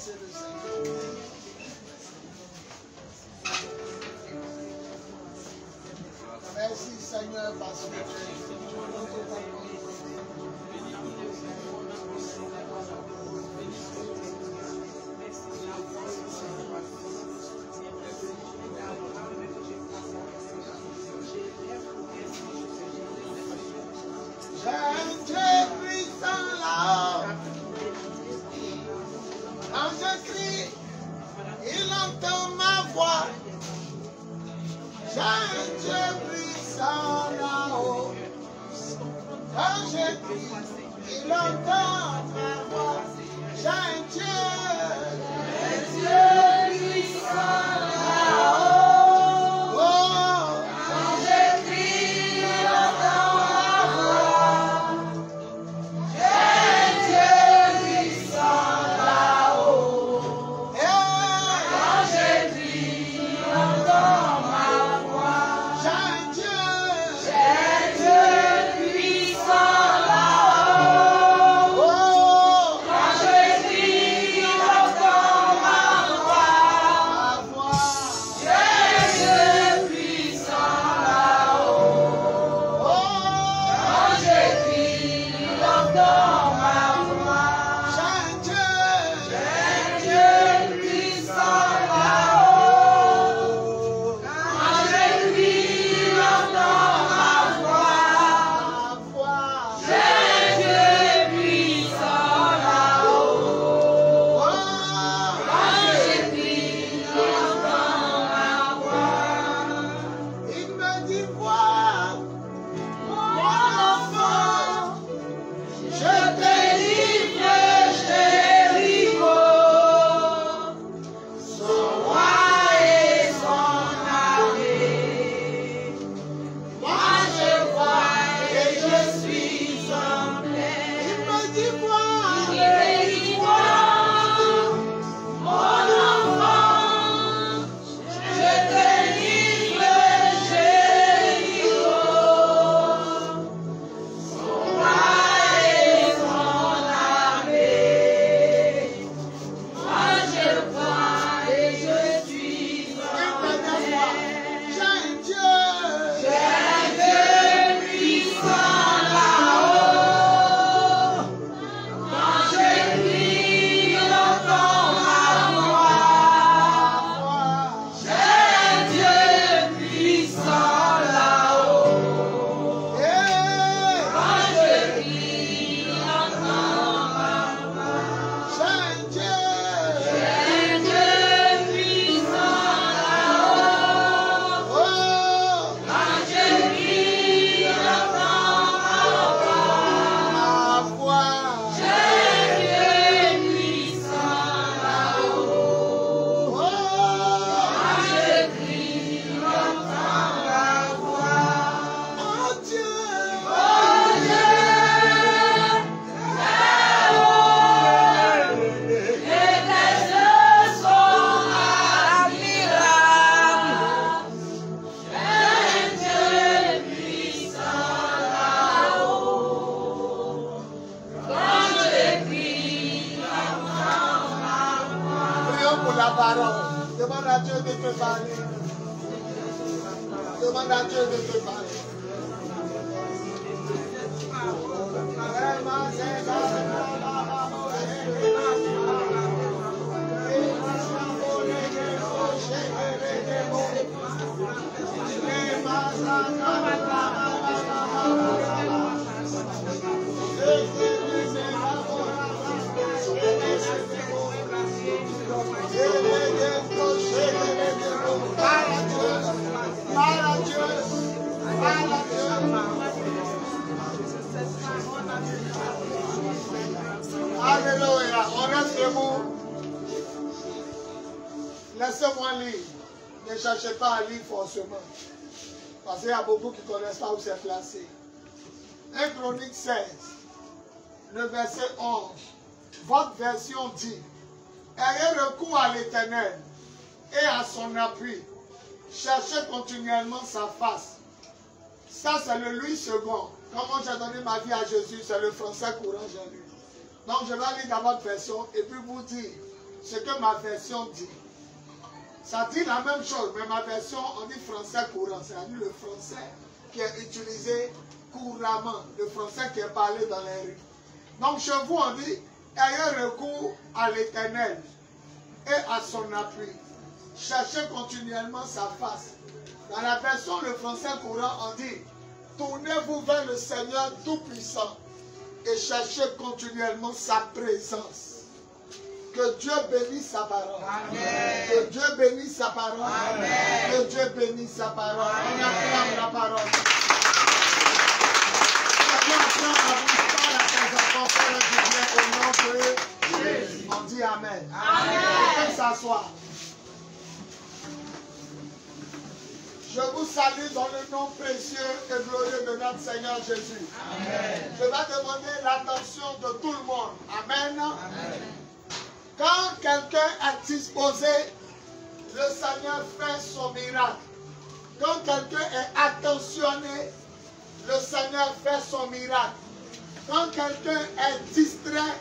bénissez le Seigneur. Merci Seigneur parce que tu es totalement j'ai un Dieu puissant là. Quand je crie, il entend ma voix. J'ai un Dieu puissant là-haut. Quand je crie, il entend ma voix. J'ai un Dieu puissant là-haut. Oh, quand je crie, il entend ma voix. J'ai un Dieu puissant là-haut. Quand je crie, il entend ma voix. J'ai un Dieu puissant là-haut. Oh, quand je crie, il entend ma voix. J'ai un Dieu puissant là-haut. Oh, quand je crie, il entend ma voix. J'ai un Dieu puissant là-haut. Quand je crie, il entend ma voix. J'ai un Dieu puissant là-haut. Quand je crie, il entend ma voix. Il me dit, vois, mon enfant, je te livre Jéricho, son roi et son armée. Moi je vois et je suis en paix. Il me dit, vois, mon enfant, je te livre Jéricho, son roi et son armée. Moi je vois et je suis en paix. J'ai un Dieu puissant là-haut. Quand je crie, il entend ma voix. J'ai un Dieu puissant là-haut. Quand je crie, il entend ma voix. J'ai un Dieu puissant là-haut. Quand je crie, il entend ma voix. J'ai un Dieu puissant là-haut. Quand je crie, il entend ma voix. Oh Dieu, et tes yeux sont admirables. J'ai un Dieu puissant là-haut. Quand je crie, il entend ma voix. Prions pour la parole. Demande à Dieu de te parler. Demande à Dieu de te parler. Alléluia. On reste debout. Laissez-moi lire. Ne cherchez pas à lire forcément. Parce qu'il y a beaucoup qui ne connaissent pas où c'est placé. 1 Chronique 16, le verset 11. Votre version dit: ayez recours à l'Éternel et à son appui. Cherchez continuellement sa face. Ça, c'est le Louis II. Comment j'ai donné ma vie à Jésus, c'est le français courant, j'ai lu. Donc, je vais lire dans votre version et puis vous dire ce que ma version dit. Ça dit la même chose, mais ma version, on dit français courant. C'est-à-dire le français qui est utilisé couramment, le français qui est parlé dans les rues. Donc chez vous, on dit, ayez recours à l'Éternel et à son appui. Cherchez continuellement sa face. Dans la version, le français courant, on dit, tournez-vous vers le Seigneur Tout-Puissant et cherchez continuellement sa présence. Que Dieu bénisse sa parole. Amen. Que Dieu bénisse sa parole. Amen. Que Dieu bénisse sa parole. On acclame la parole. On acclame la bouche à tes enfants, Père du bien, au nom de Jésus. On dit Amen. Amen. On peut s'asseoir. Je vous salue dans le nom précieux et glorieux de notre Seigneur Jésus. Amen. Je vais demander l'attention de tout le monde. Amen. Amen. Quand quelqu'un est disposé, le Seigneur fait son miracle. Quand quelqu'un est attentionné, le Seigneur fait son miracle. Quand quelqu'un est distrait,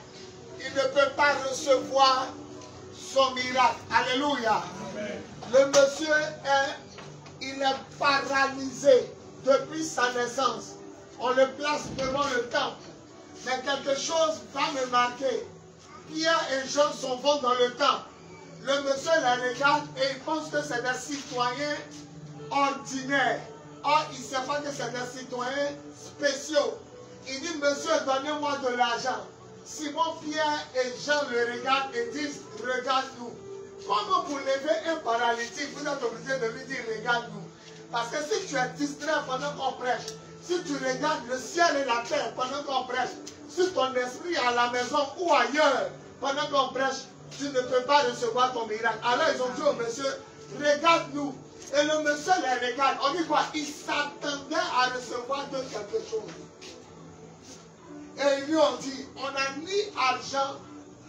il ne peut pas recevoir son miracle. Alléluia. Amen. Le monsieur il est paralysé depuis sa naissance. On le place devant le temple. Mais quelque chose va me marquer. Pierre et Jean vont dans le temple. Le monsieur les regarde et il pense que c'est des citoyens ordinaires. Or, il ne sait pas que c'est des citoyens spéciaux. Il dit, monsieur, donnez-moi de l'argent. Simon, Pierre et Jean le regardent et disent, regarde-nous. Comment pour lever un paralytique, vous êtes obligé de lui dire, regarde-nous. Parce que si tu es distrait pendant qu'on prêche, si tu regardes le ciel et la terre pendant qu'on prêche, si ton esprit est à la maison ou ailleurs pendant qu'on prêche, tu ne peux pas recevoir ton miracle. Alors ils ont dit au monsieur, regarde-nous. Et le monsieur les regarde. On dit quoi? Il s'attendait à recevoir de quelque chose. Et ils lui ont dit, on n'a ni argent,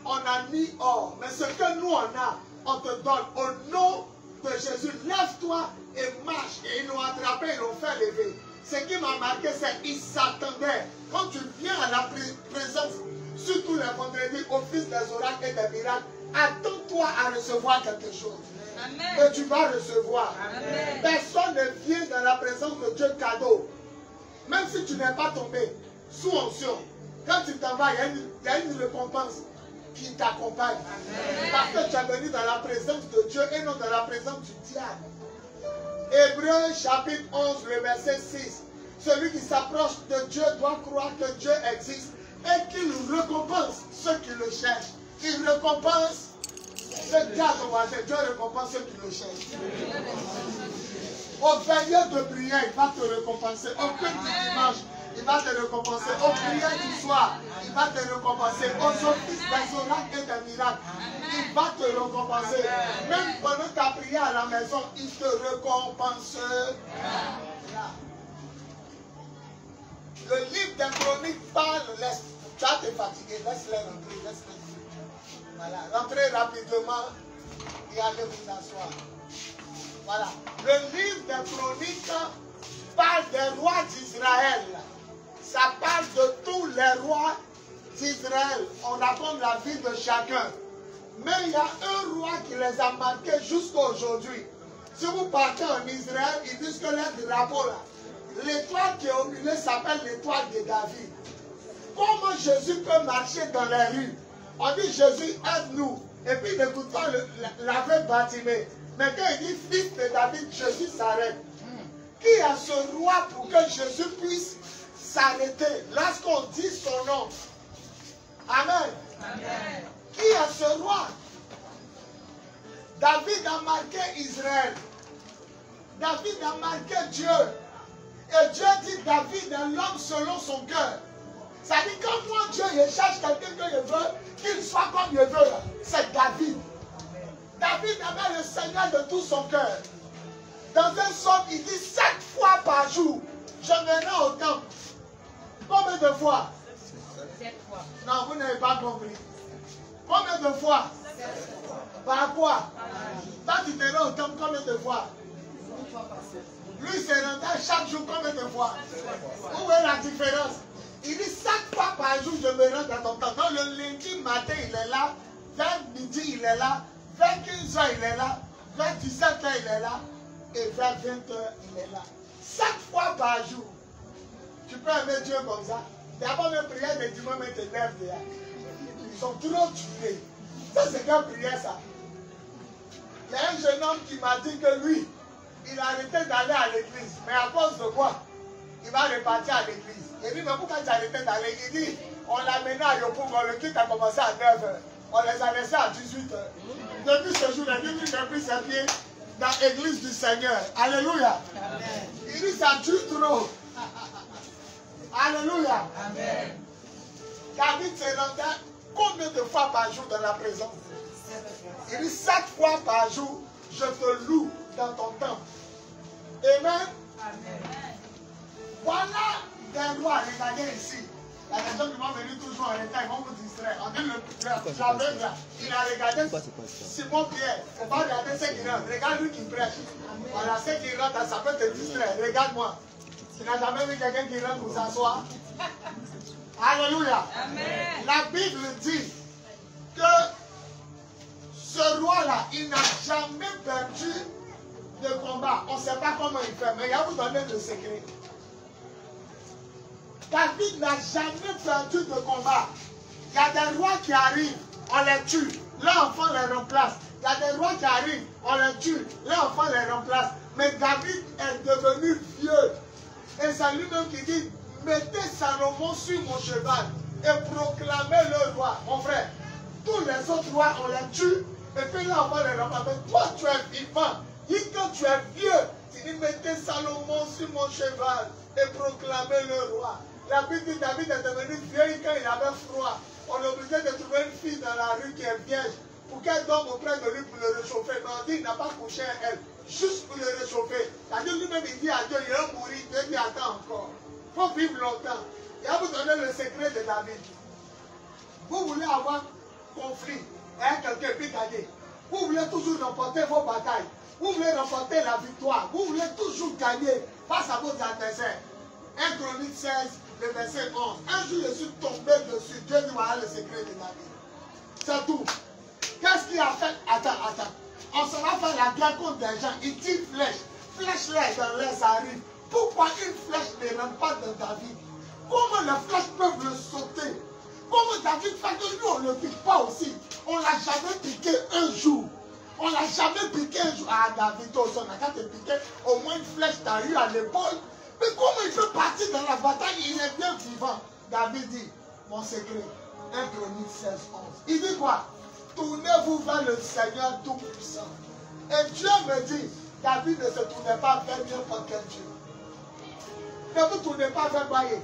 on n'a ni or. Mais ce que nous on a, on te donne. Au nom de Jésus, lève-toi et marche. Et ils l'ont attrapé, ils l'ont fait lever. Ce qui m'a marqué, c'est qu'ils s'attendaient. Quand tu viens à la présence, surtout les vendredis, au fils des oracles et des miracles, attends-toi à recevoir quelque chose. Amen. Et tu vas recevoir. Amen. Personne ne vient dans la présence de Dieu cadeau. Même si tu n'es pas tombé sous onction, quand tu t'en vas, il y a une récompense qui t'accompagne. Parce que tu es venu dans la présence de Dieu et non dans la présence du diable. Hébreux chapitre 11, le verset 6. Celui qui s'approche de Dieu doit croire que Dieu existe et qu'il récompense ceux qui le cherchent. Il récompense ceux qui ont Dieu récompense ceux qui le cherchent. Au veilleur de prière, il va te récompenser. Au culte du dimanche, il va te récompenser. Au prière du soir, il va te récompenser. Aux offices des oracles et des miracles, il va te récompenser. Même pendant ta prière à la maison, il te récompensera. Le livre des Chroniques parle, tu vas te fatiguer, laisse-les rentrer, Voilà, rentrez rapidement et allez vous asseoir. Voilà. Le livre des Chroniques parle des rois d'Israël. Ça parle de tous les rois d'Israël. On raconte la vie de chacun. Mais il y a un roi qui les a marqués jusqu'à aujourd'hui. Si vous partez en Israël, ils disent que le drapeau là, l'étoile qui est au milieu s'appelle l'étoile de David. Comment Jésus peut marcher dans les rues? On dit Jésus aide-nous. Et puis il n'écoute pas l'aveugle Bartimée. Mais quand il dit fils de David, Jésus s'arrête. Qui a ce roi pour que Jésus puisse s'arrêter lorsqu'on dit son nom? Amen. Amen. Qui a ce roi? David a marqué Israël. David a marqué Dieu. Et Dieu dit David est l'homme selon son cœur. Ça dit quand moi Dieu il cherche quelqu'un que je veux, qu'il soit comme je veux, c'est David. David aimait le Seigneur de tout son cœur. Dans un psaume, il dit 7 fois par jour, je me rends au temple. Combien de fois? 7 fois. Non, vous n'avez pas compris. Combien de fois? 7 fois. Par quoi? Quand tu te rends au temple, combien de fois? Lui, c'est rendu chaque jour, combien de fois? Où est la différence? Il dit 7 fois par jour, je me rends dans ton temple. Donc le lundi matin, il est là. vers midi, il est là. Vers 15h, il est là. Vers 17h, il est là. Et vers 20h, il est là. 7 fois par jour. Tu peux aimer Dieu comme ça. D'abord, les prières de dimanche te lèvent déjà. Ils sont trop tués. Ça, c'est quelle prière, ça? Il y a un jeune homme qui m'a dit que lui, il a arrêté d'aller à l'église. Mais à cause de quoi? Il va repartir à l'église. Il dit, mais pourquoi tu as arrêté d'aller? Il dit, on l'a mené à Yopougon, le culte a commencé à 9h. On les a laissés à 18h. Depuis ce jour, il dit, j'ai pris ses pieds dans l'église du Seigneur. Alléluia. Amen. Il dit, ça tue trop. Alléluia. Amen. David se rendait combien de fois par jour dans la présence? Il dit 7 fois par jour, je te loue dans ton temple. Amen. Amen. Voilà des lois. Regardez ici. La personne qui va venir toujours en retard, ils vont vous distraire. On dit le là. Il a regardé Simon Pierre. On va regarder ce qu'il rentre. Regarde lui qui prêche. Voilà ce qu'il rentre, ça peut te distraire. Regarde-moi. Tu n'as jamais vu quelqu'un qui rentre pour s'asseoir? Alléluia. Amen. La Bible dit que ce roi-là, il n'a jamais perdu de combat. On ne sait pas comment il fait, mais il va vous donner le secret. David n'a jamais perdu de combat. Il y a des rois qui arrivent, on les tue. L'enfant les remplace. Il y a des rois qui arrivent, on les tue. L'enfant les remplace. Mais David est devenu vieux. Et c'est lui-même qui dit, mettez Salomon sur mon cheval et proclamez le roi. Mon frère, tous les autres rois, on les tue. Et puis là, on va les remplacer. Toi, tu es vivant. Et quand tu es vieux, tu dis, mettez Salomon sur mon cheval et proclamez le roi. La Bible dit, David est devenu vieux quand il avait froid. On est obligé de trouver une fille dans la rue qui est vierge pour qu'elle dorme auprès de lui pour le réchauffer. Mais on dit, il n'a pas couché elle, juste pour le réchauffer. C'est-à-dire lui-même, il dit à Dieu, il va mourir. Dieu dit, attends encore. Il faut vivre longtemps. Il va vous donner le secret de David. Vous voulez avoir conflit avec quelqu'un puis gagner. Vous voulez toujours remporter vos batailles. Vous voulez remporter la victoire. Vous voulez toujours gagner face à vos adversaires. 1 Chronique 16, le verset 11. Un jour, je suis tombé dessus. Dieu dit, voilà le secret de David. C'est tout. Qu'est-ce qu'il a fait? Attends. On s'en va faire la guerre contre des gens. Il tire flèche. Flèche là dans l'air, ça arrive. Pourquoi une flèche ne rentre pas dans David? Comment les flèches peuvent le sauter? Comment David fait que nous, on ne le pique pas aussi? On ne l'a jamais piqué un jour. On ne l'a jamais piqué un jour. Ah, David, on a qu'à te piquer. Au moins une flèche t'a eu à l'épaule. Mais comment il peut partir dans la bataille? Il est bien vivant. David dit, mon secret, 1 Chronique 16, 11. Il dit quoi? Tournez-vous vers le Seigneur Tout-Puissant. Et Dieu me dit, David ne se tournait pas vers n'importe quel Dieu. Ne vous tournez pas vers Baye.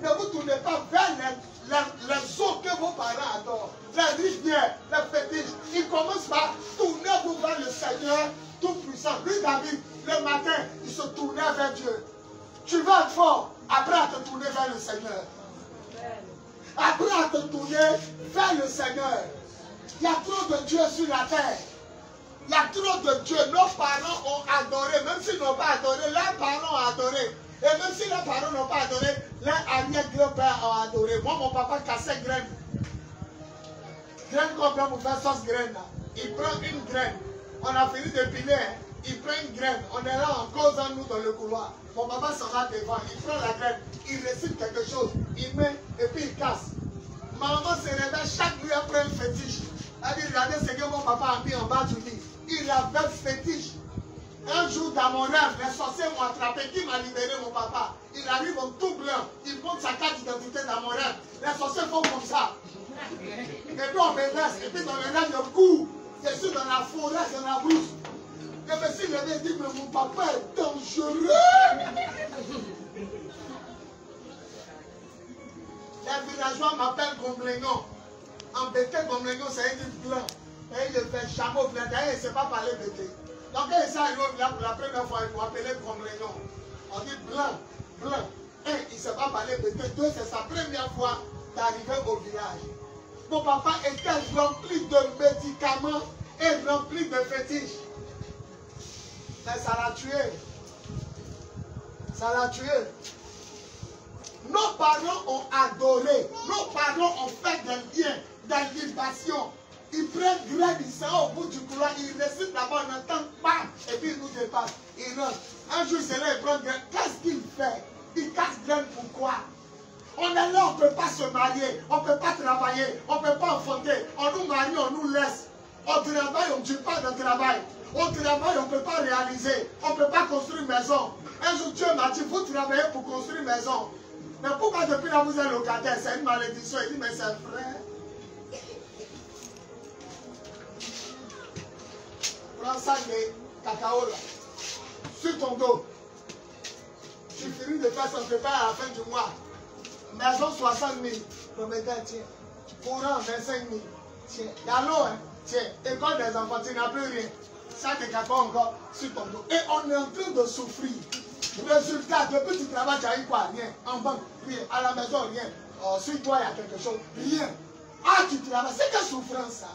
Ne vous tournez pas vers les eaux que vos parents adorent. Les rivières, les fétiches. Il commence par tournez-vous vers le Seigneur Tout-Puissant. Lui, David, le matin, il se tournait vers Dieu. Tu vas être fort, après à te tourner vers le Seigneur. Après à te tourner vers le Seigneur. Il y a trop de Dieu sur la terre. Il y a trop de Dieu. Nos parents ont adoré, même s'ils n'ont pas adoré, leurs parents ont adoré. Et même si leurs parents n'ont pas adoré, leurs arrière-grands-pères ont adoré. Moi, mon papa cassait graine. Graine qu'on prend pour faire sauce graine. Là. Il prend une graine. On a fini de piler. Hein. Il prend une graine. On est là en causant nous dans le couloir. Mon papa s'en va devant. Il prend la graine. Il récite quelque chose. Il met et puis il casse. Maman se réveille chaque nuit après un fétiche. Elle dit, regardez ce que mon papa a mis en bas du lit. Il avait fétiche. Un jour dans mon rêve, les sorciers m'ont attrapé. Qui m'a libéré mon papa? Il arrive en tout blanc. Il monte sa carte d'identité dans mon rêve. Les sorciers font comme ça. Et puis on me laisse. Et puis dans le rêve, je cours. Je suis dans la forêt, dans la brousse. Je me suis levé et dit, mais mon papa est dangereux. Les villageois m'appellent Gomblengon. Embêté Gomblengon, c'est un livre blanc. Et il fait chameau blanc. D'ailleurs, il ne sait pas parler bêté. Donc quand il s'est arrivé au village pour la première fois, il m'a appelé Gomblengon. On dit blanc. Un, il ne sait pas parler bêté. Deux, c'est sa première fois d'arriver au village. Mon papa était rempli de médicaments et rempli de fétiches. Mais ça l'a tué. Ça l'a tué. Nos parents ont adoré. Nos parents ont fait des liens, des libations. Il prend graine, il s'en au bout du couloir, il récite là-bas, on entend pas, et puis il nous dépasse. Il rentre. Un jour, c'est là, il prend graine. Qu'est-ce qu'il fait? Il casse graine, pourquoi? On est là, on ne peut pas se marier, on ne peut pas travailler, on ne peut pas enfanter. On nous marie, on nous laisse. On travaille, on ne tue pas de travail. On travaille, on ne peut pas réaliser. On ne peut pas construire une maison. Un jour, Dieu m'a dit, vous travaillez pour construire une maison. Mais pourquoi depuis là, vous êtes locataire? C'est une malédiction. Il dit, mais c'est vrai. Prends ça de cacao là, sur ton dos. Tu finis de faire son prépa à la fin du mois. Maison 60 000. Prométhée, tiens. Courant 25 000. Tiens. Il y a l'eau, hein. Tiens. École des enfants, tu n'as plus rien. Ça de cacao encore sur ton dos. Et on est en train de souffrir. Résultat, depuis que tu travailles, tu as eu quoi? Rien. En banque, rien. À la maison, rien. Sur toi, il y a quelque chose. Rien. Ah, tu travailles. C'est quelle souffrance ça?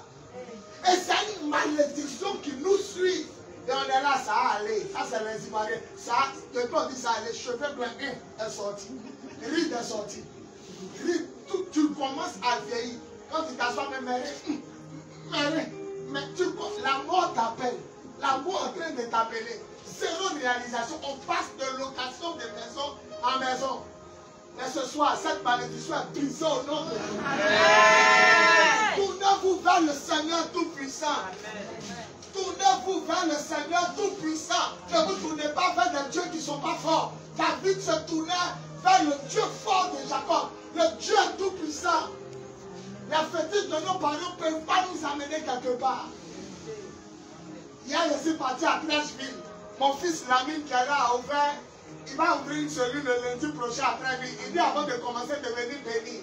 Et c'est une malédiction qui nous suit. Et on est là, ça a allé. Ça, c'est les Ivoiriens. Ça, depuis on dit ça, les cheveux blancs, est sorti. Ride est sorti. Ride, tu commences à vieillir. Quand tu t'assois, mais la mort t'appelle. La mort est en train de t'appeler. Zéro réalisation. On passe de location de maison en maison. Mais ce soir, cette malédiction est brisée au nom de Dieu. Tournez-vous vers le Seigneur Tout-Puissant. Tournez-vous vers le Seigneur Tout-Puissant. Ne vous tournez pas vers des dieux qui ne sont pas forts. David se tournait vers le Dieu fort de Jacob. Le Dieu Tout-Puissant. Les fétiches de nos parents ne peuvent pas nous amener quelque part. Hier, je suis parti à Trècheville. Mon fils Lamine qui est là a ouvert. Il va ouvrir une cellule le lundi prochain à Trècheville. Il dit avant de commencer de venir bénir.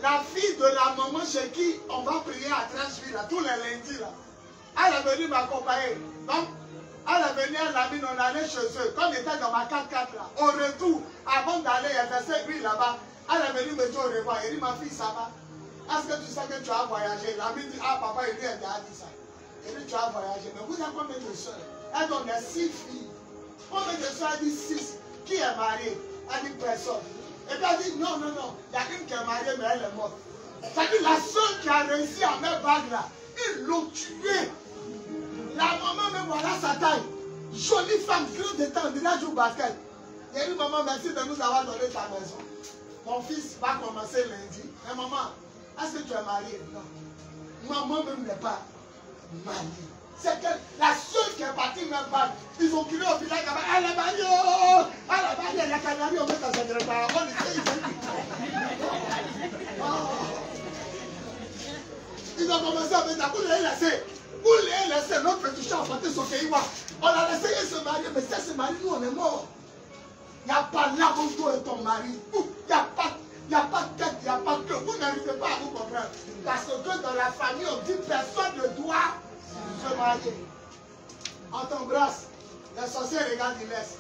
La fille de la maman chez qui on va prier à Trècheville, tous les lundis, là, elle est venue m'accompagner. Donc, elle est venue à Lamine, on allait chez eux. Comme j'étais dans ma 4x4 là, au retour, avant d'aller, elle versait lui là-bas. Elle est venue me dire au revoir. Elle dit, ma fille, ça va? Est-ce que tu sais que tu as voyagé? Lamine dit, ah papa, il lui a dit ça. Elle dit, tu as voyagé. Mais vous avez combien de soeurs? Elle donne 6 filles. Combien de soeurs? Elle dit 6. Qui est mariée? Elle dit personne. Et puis elle dit, non, non, non. Il y a une qui est mariée, mais elle est morte. C'est-à-dire la soeur qui a réussi à mettre bague là, ils l'ont tuée. La maman, même voilà sa taille. Jolie femme, grande de temps, déjà joue au basket. Il dit, maman, merci de nous avoir donné ta maison. Mon fils va commencer lundi. Mais maman, est-ce que tu es mariée? Non. Maman même n'est pas mariée. C'est que la seule qui est partie même pas. Ils ont crié au village, elle est mariée, oh, elle est mariée, la canarie, on met dans cette réparation. Ils ont commencé à mettre, vous l'avez laissé. Vous l'avez laissé, notre petit chat a porté son pays. On a laissé se marier, mais si elle se marie, nous on est morts. Il n'y a pas là où toi et ton mari. Il n'y a pas de tête, il n'y a pas de cœur. Vous n'arrivez pas à vous comprendre. Parce que dans la famille, on dit personne ne doit se marier. On t'embrasse. Les sorciers regardent, ils laissent.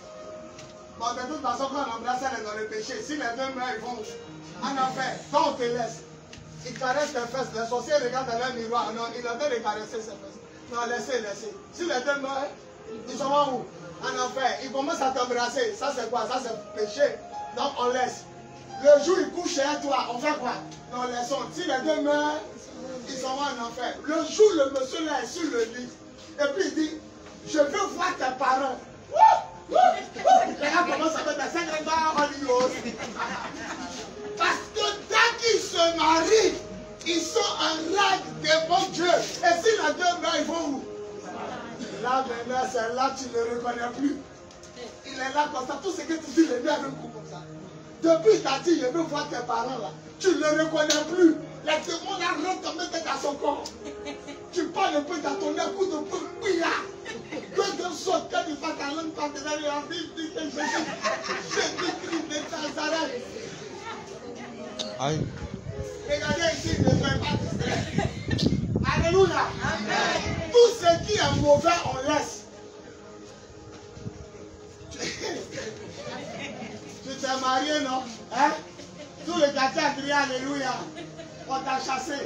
Bon, de toute façon, quand on embrasse, elle est dans le péché. Si les deux mains ils vont en enfer, donc on te laisse. Ils caressent tes fesses. Les sorciers regardent dans leur miroir. Non, ils ont de caresser ses fesses. Non, laissez. Si les deux mains, ils sont en où? En enfer. Ils commencent à t'embrasser. Ça, c'est quoi? Ça, c'est péché. Donc, on laisse. Le jour, ils couchent chez toi. On fait quoi? Non, laissons. Si les deux mains, ils sont en enfer. Le jour, le monsieur là est sur le lit. Et puis il dit, je veux voir tes parents. Les gars commencent à mettre des 5 barres en Hollywood. Parce que dès qu'ils se marient, ils sont en règle devant Dieu. Et si les deux mains, ils vont où? Là, maintenant, c'est là que tu ne le reconnais plus. Il est là comme ça. Tout ce que tu dis, les deux avec coup comme ça. Depuis qu'il t'a dit, je veux voir tes parents là. Tu ne le reconnais plus. Les démons là rentrent comme tête à son corps. Tu parles un peu dans ton écoute de peu. Oui là. Que Dieu saute, que tu fasses ta langue partenaire et en vie, dis que Jésus-Christ de Nazareth. Aïe. Regardez ici, ne soyez pas distraits. Alléluia. Amen. Tout ce qui est mauvais, on laisse. Tu t'es marié, non? Hein? Tout le quartier a crié Alléluia. On t'a chassé.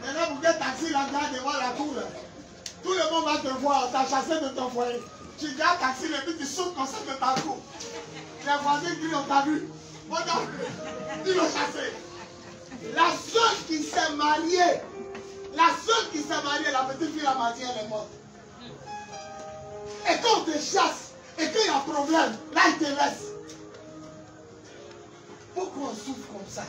Maintenant, vous êtes taxi là-dedans devant la cour. Tout le monde va te voir. On t'a chassé de ton foyer. Tu gardes taxi, et puis tu sautes comme ça de ta cour. Les voisins crient, on t'a vu. Ils l'ont chassé. La seule qui s'est mariée, la seule qui s'est marié, la petite fille a marié, elle est morte. Et quand on te chasse, et qu'il y a un problème, là il te laisse. Pourquoi on souffre comme ça?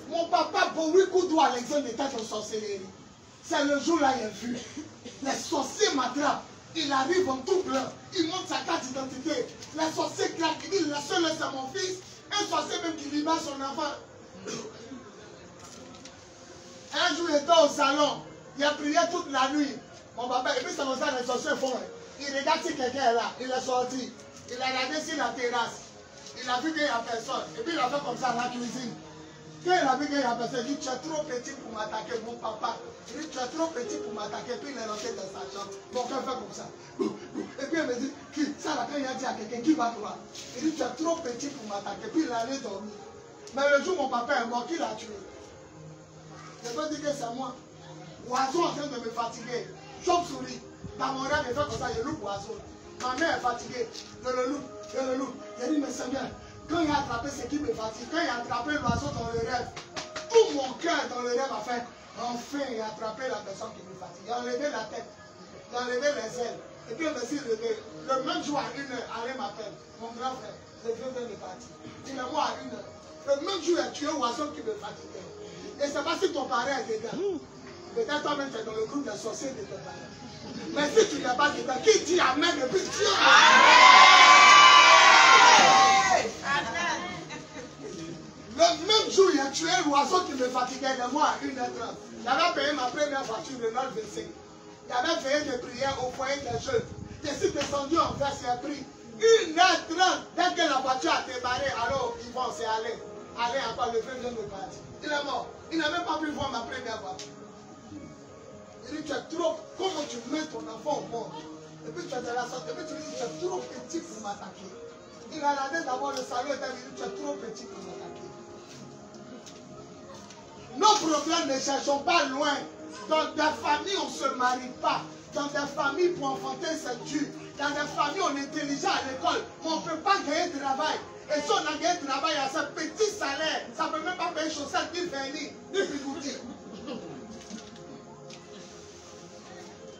Mon papa, pour 8 coups doigts, l'exemple était en sorcellerie. C'est le jour-là il a vu. Les sorciers m'attrapent. Il arrive en tout blanc. Il montre sa carte d'identité. Les sorciers claquent. Il dit, le seul c'est mon fils. Un sorcier même qui libère son enfant. Un jour, il était au salon. Il a prié toute la nuit. Mon papa, et puis c'est comme ça, les sorciers font. Il regarde si quelqu'un est là. Il est sorti. Il a regardé sur la terrasse. Il a vu qu'il n'y a personne. Et puis il a fait comme ça à la cuisine. Quand il a vu qu'il n'y a personne, il dit, tu es trop petit pour m'attaquer, mon papa. Il dit, tu es trop petit pour m'attaquer. Puis il est rentré dans sa chambre. Mon cœur fait comme ça. Et puis il me dit, ça là, quand il a dit à quelqu'un, qui va croire? Il dit, tu es trop petit pour m'attaquer. Puis il est allé dormir. Mais le jour où mon papa est mort, qui l'a tué? Je peux dire que c'est moi. Oiseau en train de me fatiguer. Chauve-souris. Dans mon rêve, il fait comme ça, je loupe oiseau. Ma mère est fatiguée. Je le loupe. Il dit, mais Seigneur, quand il a attrapé ce qui me fatigue, quand il a attrapé l'oiseau dans le rêve, tout mon cœur dans le rêve a fait, enfin, il a attrapé la personne qui me fatigue. Il a enlevé la tête, il a enlevé les ailes. Et puis, il me dit, le même jour à 1h, Alain m'appelle, mon grand frère, je viens de partir. Il est moi à 1h. Le même jour, il a tué l'oiseau qui me fatiguait. Et c'est pas si ton parent est dedans. Peut-être toi-même, tu es dans le groupe des sorciers de tes parents. Mais si tu n'es pas dedans, qui dit Amen et puis Dieu? Le même jour, il a tué l'oiseau qui me fatiguait de moi à 1h30. J'avais payé ma première voiture de 9,25. J'avais payé des prières au foyer des jeunes. Je suis descendu en vers ses prix. 1h30. Dès que la voiture a démarré, alors ils vont c'est aller. Aller encore, le frère vient de partir. Il est mort. Il n'a même pas pu voir ma première voiture. Il dit, tu es trop. Comment tu mets ton enfant au monde? Et puis tu es de la sorte. Et puis tu lui dis, tu es trop petit pour m'attaquer. Il a regardé d'abord le salon et il dit, tu es trop petit pour m'attaquer. Nos problèmes ne cherchons pas loin. Dans des familles, on ne se marie pas. Dans des familles, pour enfanter, c'est dur. Dans des familles, on est intelligent à l'école, mais on ne peut pas gagner de travail. Et si on a gagné de travail à ce petit salaire, ça ne peut même pas payer chaussettes, ni vernis, ni bigoutis.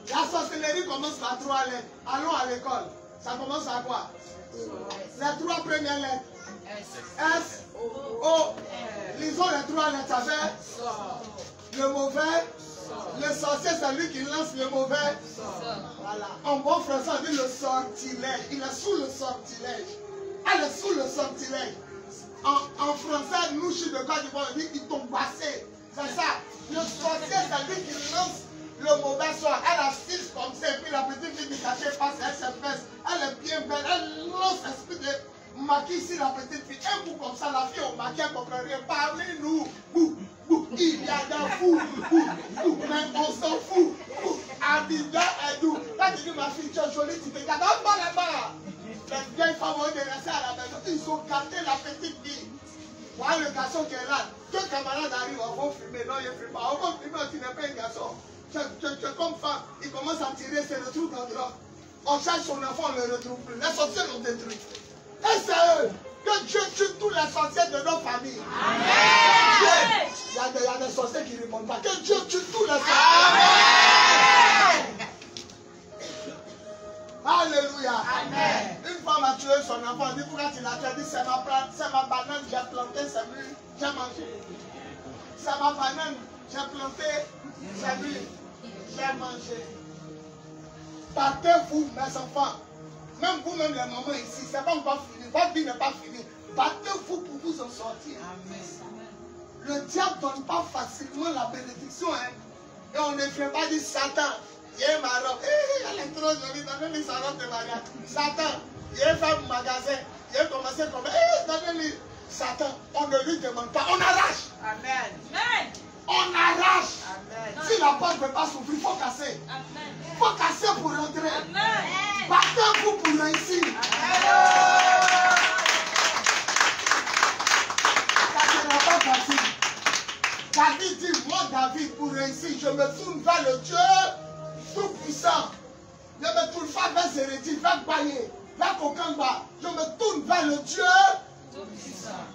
La sorcellerie commence par 3 lettres. Allons à l'école. Ça commence à quoi? Les 3 premières lettres. S, O. Lisons les 3 lettres. Ça fait le mauvais. Le sorcier, c'est lui qui lance le mauvais. Voilà. En bon français, on dit le sortilège. Il est sous le sortilège. Elle est sous le sortilège. En français, nous, chez le Côte d'Ivoire, on dit qu'ils t'ont passé. C'est ça. Le sorcier, c'est lui qui lance le mauvais sort. Elle assiste comme ça. Et puis la petite fille qui cachée passe, elle se fesse. Elle est bien belle. Elle lance l'esprit de maquille ici, la petite fille. Un coup comme ça, la fille au maquille, elle ne comprend rien. Parlez-nous. Il y a d'un fou. Mais on s'en fout. Abida est doux. Quand tu dis ma fille, tu es jolie, tu te gardes en bas là-bas. Les vieilles femmes ont été restées à la maison. Ils ont gâté la petite fille. Voilà le garçon qui est là. 2 camarades arrivent, on va fumer. Non, il ne fume pas. On va fumer, tu n'es pas un garçon. Tu es comme femme. Il commence à tirer, c'est le truc dans le drap. On cherche son enfant, on ne le retrouve plus. Les sorciers l'ont détruit. Et c'est eux. Que Dieu tue tous les sorciers de nos familles. Amen. Il y a des sorciers qui ne répondent pas. Que Dieu tue tous les sorciers. Amen. Alléluia. Amen. Une femme a tué son enfant. Elle dit, pourquoi tu l'as tué? Elle dit, c'est ma banane, j'ai planté, c'est mûr, j'ai mangé. C'est ma banane, j'ai planté, c'est mûr, j'ai mangé. Battez-vous, mes enfants. Même vous-même, les mamans ici, c'est pas encore fini. Votre vie n'est pas finie. Battez-vous pour vous en sortir. Amen. Le diable ne donne pas facilement la bénédiction. Hein? Et on ne vient pas dire Satan. Il est ma robe. Elle est trop jolie. Donnez-lui sa robe de mariage. Satan. Il est fait un magasin. Il a commencé comme. Donnez-lui. Satan. On ne lui demande pas. On arrache. Amen. Amen. On arrache. Amen. Si la porte ne peut pas s'ouvrir, il faut casser. Amen. Il faut casser pour rentrer. Amen. Battez-vous pour réussir. Amen. Ça ne sera pas facile. David dit, moi David, pour réussir, je me tourne vers le Dieu tout-puissant. Je me tourne pas vers Zérédie, vers Baye, vers Kokamba. Je me tourne vers le Dieu tout-puissant.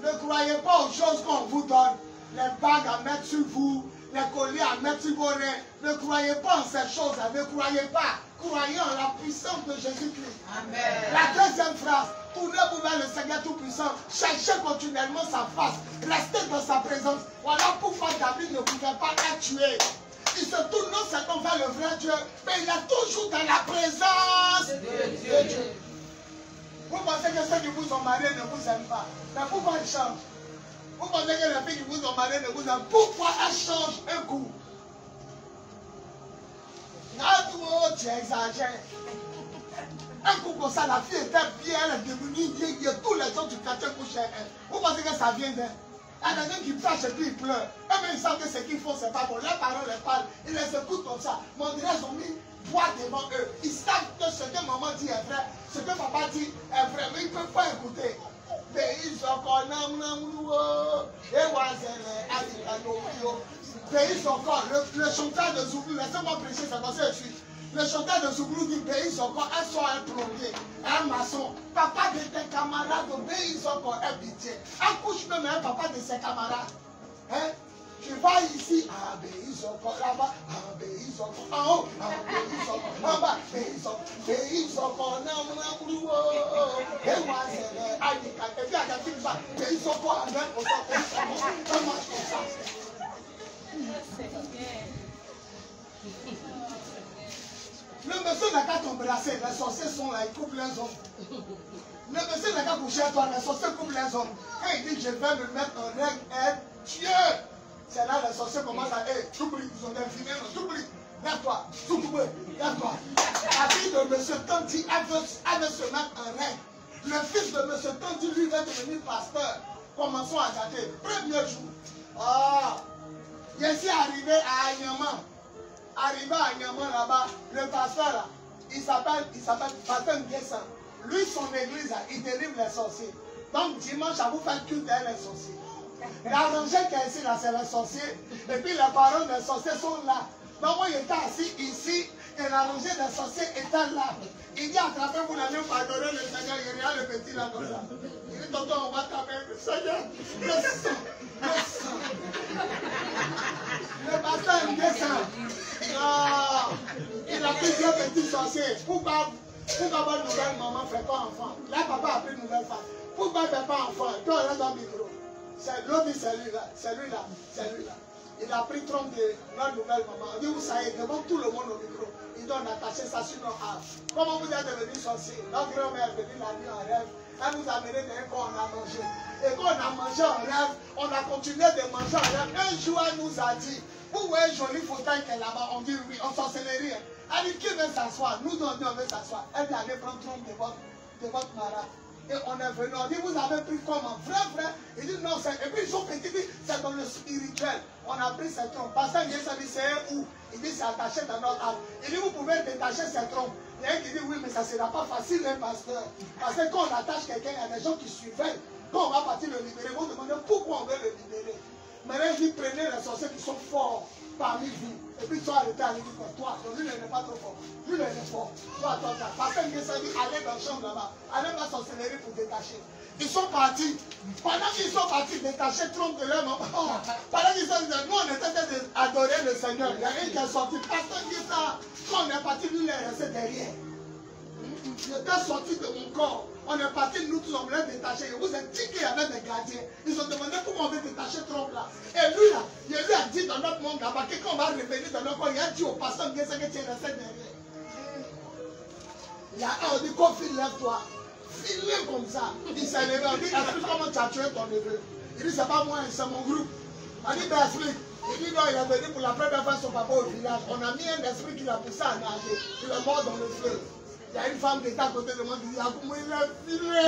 Ne croyez pas aux choses qu'on vous donne. les bagues à mettre sur vous, les colliers à mettre sur vos reins. Ne croyez pas en ces choses-là, ne croyez pas. Croyez en la puissance de Jésus-Christ. Amen. La deuxième phrase, tournez-vous vers le Seigneur Tout-Puissant, cherchez continuellement sa face, restez dans sa présence. Voilà pourquoi David ne pouvait pas être tué. Il se tourne non seulement vers le vrai Dieu, mais il est toujours dans la présence de Dieu. Vous pensez que ceux qui vous ont mariés ne vous aiment pas, mais pourquoi ils changent? Vous pensez que les filles qui vous ont mariés ne vous aiment pas, pourquoi elles changent un coup? Tu exagères. Un coup comme ça, la fille était bien, elle est devenue vieille, tous les gens du quartier couchaient elle. Vous pensez que ça vient d'elle? Il y a des gens qui plachent et puis ils pleurent. Eux-mêmes, ils savent que ce qu'ils font, c'est pas bon. Leurs parents les parlent, ils les écoutent comme ça. Mais on dirait qu'ils ont mis bois devant eux. Ils savent que ce que maman dit est vrai, ce que papa dit est vrai, mais ils ne peuvent pas écouter. Pays Soko, Pays Soko, le chanteur de Zouglou, laissez-moi prêcher, c'est comme ça je suis. Le chanteur de Zouglou dit Pays Soko, un soir un plombier, un maçon. Papa de tes camarades de Pays Soko est pitié. Accouche même un papa de ses camarades. Hein? Tu vas ici, ah, Pays Soko, là-bas, ah, Pays Soko, en haut, ah, Pays Soko, en bas, Pays Soko, non, et moi, c'est Aïdika, et puis à la fin, Pays Soko, en même temps, Pays Soko, ça marche comme ça. Le monsieur n'a qu'à t'embrasser, les sorciers sont là, ils coupent les hommes. Le monsieur n'a qu'à coucher à toi, les sorciers coupent les hommes. Quand il dit je vais me mettre en règle, et Dieu, c'est là les sorciers commencent à dire, t'oublies, ils ont deviné, t'oublies, lève-toi, t'oublies, lève-toi. La fille de monsieur Tanti, elle veut se mettre en règle. Le fils de monsieur Tanti, lui, va devenir pasteur. Commençons à gâter. Premier jour. Ah, je suis arrivé à Agnaman. Arrivé à Agnaman là-bas, le pasteur là, il s'appelle Pasteur Nguessan. Lui, son église, là, il délivre les sorciers. Donc dimanche, à vous faire culte les sorciers. L'arrangé qui est ici, là, c'est les sorciers. Et puis les parents des sorciers sont là. Donc moi, j'étais assis ici, et l'arrangé des sorciers était là. Il dit, attrapez-vous la main pour adorer le Seigneur. Il regarde le petit là comme ça. Il dit, tonton, on va taper le Seigneur. Le sang, le sang. Le pasteur Nguessan. Ah, il a pris deux petits sorciers. Pourquoi votre nouvelle maman ne fait pas enfant? Là, papa a pris une nouvelle femme. Pourquoi elle ne fait pas enfant? Toi, on est dans le micro. L'autre dit, c'est lui là, c'est lui là, c'est lui là. Il a pris 30 de notre nouvelle maman. On dit, vous savez, devant tout le monde au micro. Il doit attacher ça sur nos armes. Comment vous êtes devenus sorciers? Notre grand-mère est venue la nuit en rêve. Elle nous a amené d'un quand on a mangé. Et quand on a mangé en rêve, on a continué de manger en rêve. Un jour, elle nous a dit, vous voyez joli fauteuil qui est là-bas? On dit oui, on sorcellerie. Elle dit, qui veut s'asseoir? Nous, on dit, on veut s'asseoir. Elle dit, allez prendre 30 de votre mara. Et on est venu, on dit, vous avez pris comment? Vrai. Il dit, non, et puis ils sont petits, c'est dans le spirituel. On a pris ces trompes. Pasteur Nguessan dit, c'est où? Il dit, c'est attaché dans notre âme. Il dit, vous pouvez détacher ces trompes. Il y a un qui dit, oui, mais ça ne sera pas facile, hein, pasteur. Parce que quand on attache quelqu'un, il y a des gens qui surveillent. Quand on va partir le libérer, vous demandez pourquoi on veut le libérer. Maintenant, il dit, prenez les sorciers qui sont forts parmi vous. Et puis, toi, arrêtez à lui dire, toi, lui, il n'est pas trop fort. Lui, il est fort. Toi, Pasteur Nguessan dit, allez dans la chambre là-bas. Allez dans la sorcellerie pour détacher. Ils sont partis. Pendant qu'ils sont partis détacher 30 de leur maman. Pendant qu'ils sont nous, on était adorer le Seigneur. Il y a un qui est sorti. Pasteur Nguessan, quand on est parti, lui, il est resté derrière. J'étais sorti de mon corps. On est parti, nous tous, on voulait détacher. Et vous êtes dit qu'il y avait des gardiens. Ils ont demandé pourquoi on veut détacher Trump là. Et lui là, il lui a dit dans notre monde là-bas que quand on va revenir dans notre corps, il a dit au pasteur Nguessan que tu es resté derrière. Il y a un, on dit qu'on file, lève-toi. File comme ça. Il s'est levé, on dit, explique comment tu as tué ton neveu. Il dit, c'est pas moi, c'est mon groupe. On dit, ben explique. Il dit, non, il est venu pour la première fois son papa au village. On a mis un esprit qui l'a poussé à nager. Il est mort dans le fleuve. Il y a une femme qui est à côté de moi qui dit, ah, comment il a filé.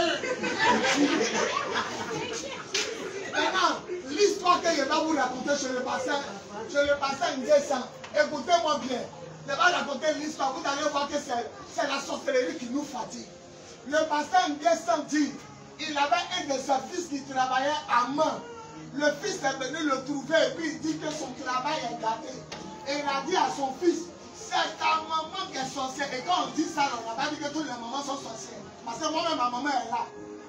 Maintenant, l'histoire que je vais vous raconter chez le pasteur Nguessan, écoutez-moi bien. Je vais raconter l'histoire, vous allez voir que c'est la sorcellerie qui nous fatigue. Le pasteur Nguessan dit, il avait un de ses fils qui travaillait à main. Le fils est venu le trouver et puis il dit que son travail est gâté. Et il a dit à son fils, c'est ta maman qui est sorcière. Et quand on dit ça, on n'a pas dit que toutes les mamans sont sorcières. Parce que moi-même, ma maman est là.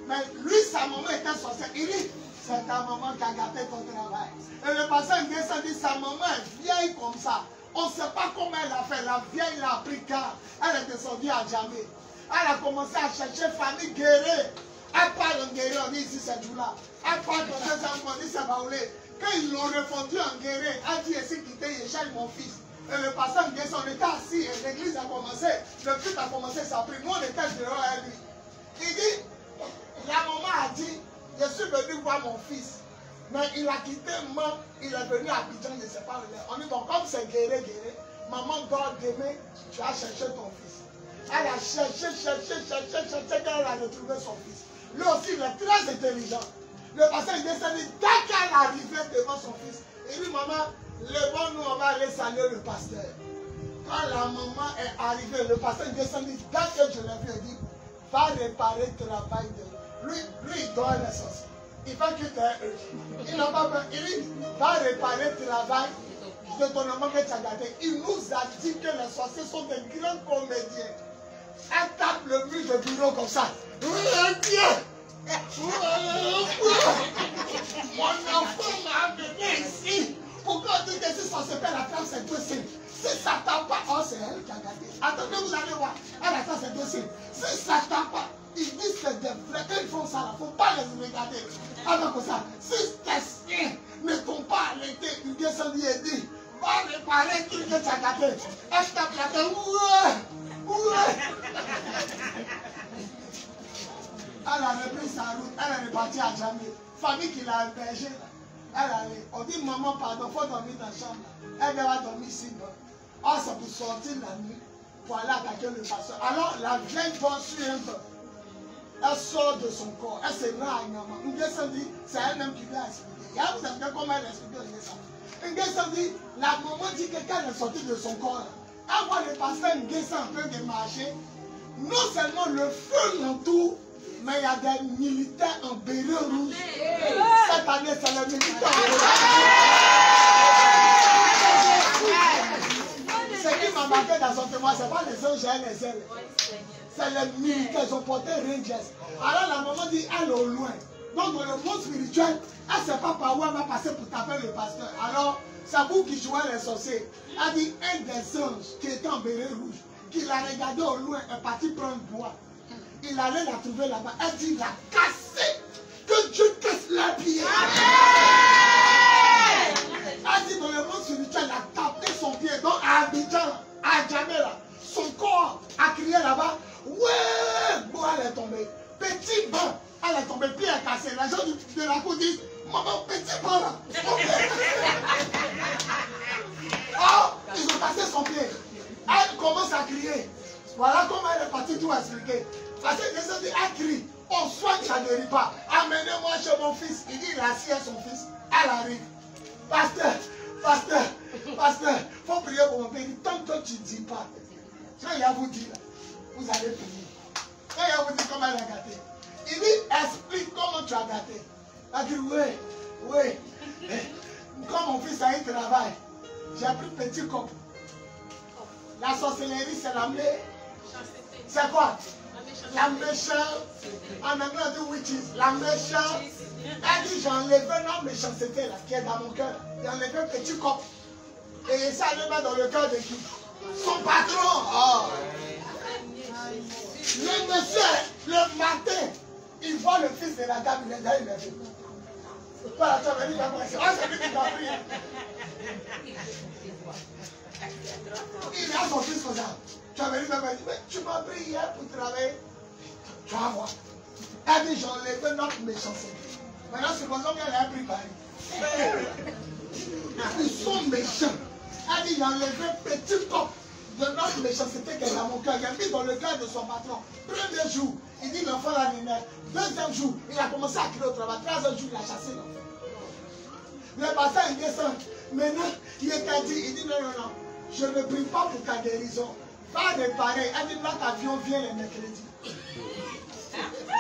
Mais lui, sa maman était sorcière. Il dit, c'est ta maman qui a gâté ton travail. Et le pasteur Nguessan dit, sa maman est vieille comme ça. On ne sait pas comment elle a fait. La vieille l'a pris car elle est descendue à Djamé. Elle a commencé à chercher famille guérée. Elle parle en guéré, on dit ici c'est Djoula. Elle parle en deux ans, on dit c'est Baoulé. Quand ils l'ont répondu en guéré, elle dit ici quitter, je cherche mon fils. Et le pasteur Nguessan, on était assis et l'église a commencé. Le culte a commencé, ça a pris. Nous on était dehors à lui. Il dit, la maman a dit, je suis venu voir mon fils. Mais il a quitté moi, il est venu à Abidjan, je ne sais pas. On dit, bon, comme c'est guéri, maman doit demain, tu vas chercher ton fils. Elle a cherché, quand elle a retrouvé son fils. Lui aussi, il est très intelligent. Le pasteur est descendu, dès qu'elle est arrivée devant son fils, il dit, maman, levons-nous, on va aller saluer le pasteur. Quand la maman est arrivée, le pasteur est descendu, dès que je l'ai vu, il dit, va réparer le travail de lui. Lui, il doit les sorciers. Il fait que tu es il n'a pas peur. Il dit, va réparer le travail de ton maman que tu as gâté. Il nous a dit que les sorciers sont des grands comédiens. Elle tape le mur de bureau comme ça. Mon enfant m'a amené ici. Pourquoi on dit que si ça se fait la classe, c'est possible? Si ça ne tape pas, oh, c'est elle qui a gâté. Attendez, vous allez voir. Elle a fait c'est possible. Si ça ne tape pas, ils disent que des vrais. Quand ils font ça, il ne faut pas les regarder. Alors que ça, si tes chiens ne t'ont pas arrêté, ils descendent et disent, va réparer tout ce que tu as gâté. Elle tape la tête. Elle a repris sa route, elle est repartie à Djamé. Famille qui l'a hébergée. Elle allait. On dit, maman, pardon, il faut dormir dans la chambre. Elle va dormir ici. Ah, c'est pour sortir la nuit, pour aller attaquer le pasteur. Alors, la vieille va suivre. Elle sort de son corps. Elle se rend à Nyama. Nguessan dit, c'est elle-même qui lui a expliqué. Il y a vous savez comment elle a expliqué Nguessan. Nguessan dit, la maman dit que quand elle est sortie de son corps, elle voit le pasteur Nguessan en train de marcher. Non seulement le feu l'entoure, mais il y a des militaires en béret rouge. Cette année, c'est les militaires en béret rouge. Ce qui m'a marqué dans son témoin, ce n'est pas les anges et les ailes. C'est les militaires, ils ont porté Rangers. Alors la maman dit, elle est au loin. Donc dans le monde spirituel, elle ne sait pas par où elle va passer pour taper le pasteur. Alors, c'est vous qui jouez les sorciers. Elle dit, un des anges qui était en béret rouge, qui l'a regardé au loin, est parti prendre bois. Il allait la trouver là-bas. Elle dit, il a cassé. Que Dieu casse la pierre. Elle dit, dans le monde spirituel, il a tapé son pied. Donc à Abidjan, à Djamé, là, son corps a crié là-bas. Ouais, bon, elle est tombée. Petit banc, elle est tombée, pied est cassé. Les gens de la cour disent, maman, petit banc là. Oh, ils ont cassé son pied. Elle commence à crier. Voilà comment elle est partie tout expliquer. Parce que les autres a crié, on soigne, ça ne guérit pas. Amenez-moi chez mon fils. Il dit, il a assis à son fils. Elle arrive. Pasteur, il faut prier pour mon père. Il dit, tant que tu ne dis pas, quand il a vous dit, là, vous allez prier. Quand il a vous dit comment elle a gâté. Il dit, explique comment tu as gâté. Elle dit, oui. Quand mon fils a eu travail, j'ai pris petit cop. La sorcellerie, c'est la meilleure. C'est quoi? La méchante. En anglais, on dit witches. La méchante. Elle dit, j'ai enlevé la méchanceté là, qui est dans mon cœur. J'ai enlevé un petit cop. Et ça le met dans le cœur de qui? Son patron. Oh. Le monsieur, le matin, il voit le fils de la dame, il est là, il est venu. Voilà, tu as venu dans moi. C'est lui qui t'a pris. Il a son fils comme ça. Tu as venu dans moi. Mais tu m'as pris hier pour travailler. Tu vas voir. Elle dit, j'ai enlevé notre méchanceté. Maintenant, supposons qu'elle a pris Paris. Ils sont méchants. Elle dit, j'ai enlevé petit cop de notre méchanceté qu'elle a dans mon cœur. Il a mis dans le cœur de son patron. Premier jour, il dit, l'enfant l'a lumière. Deuxième jour, il a commencé à crier au travail. Troisième jour, il a chassé l'enfant. Le pasteur, il descend. Maintenant, il est dit, il dit, non. Je ne prie pas pour ta guérison. Va réparer. Elle dit, notre avion vient les mercredis.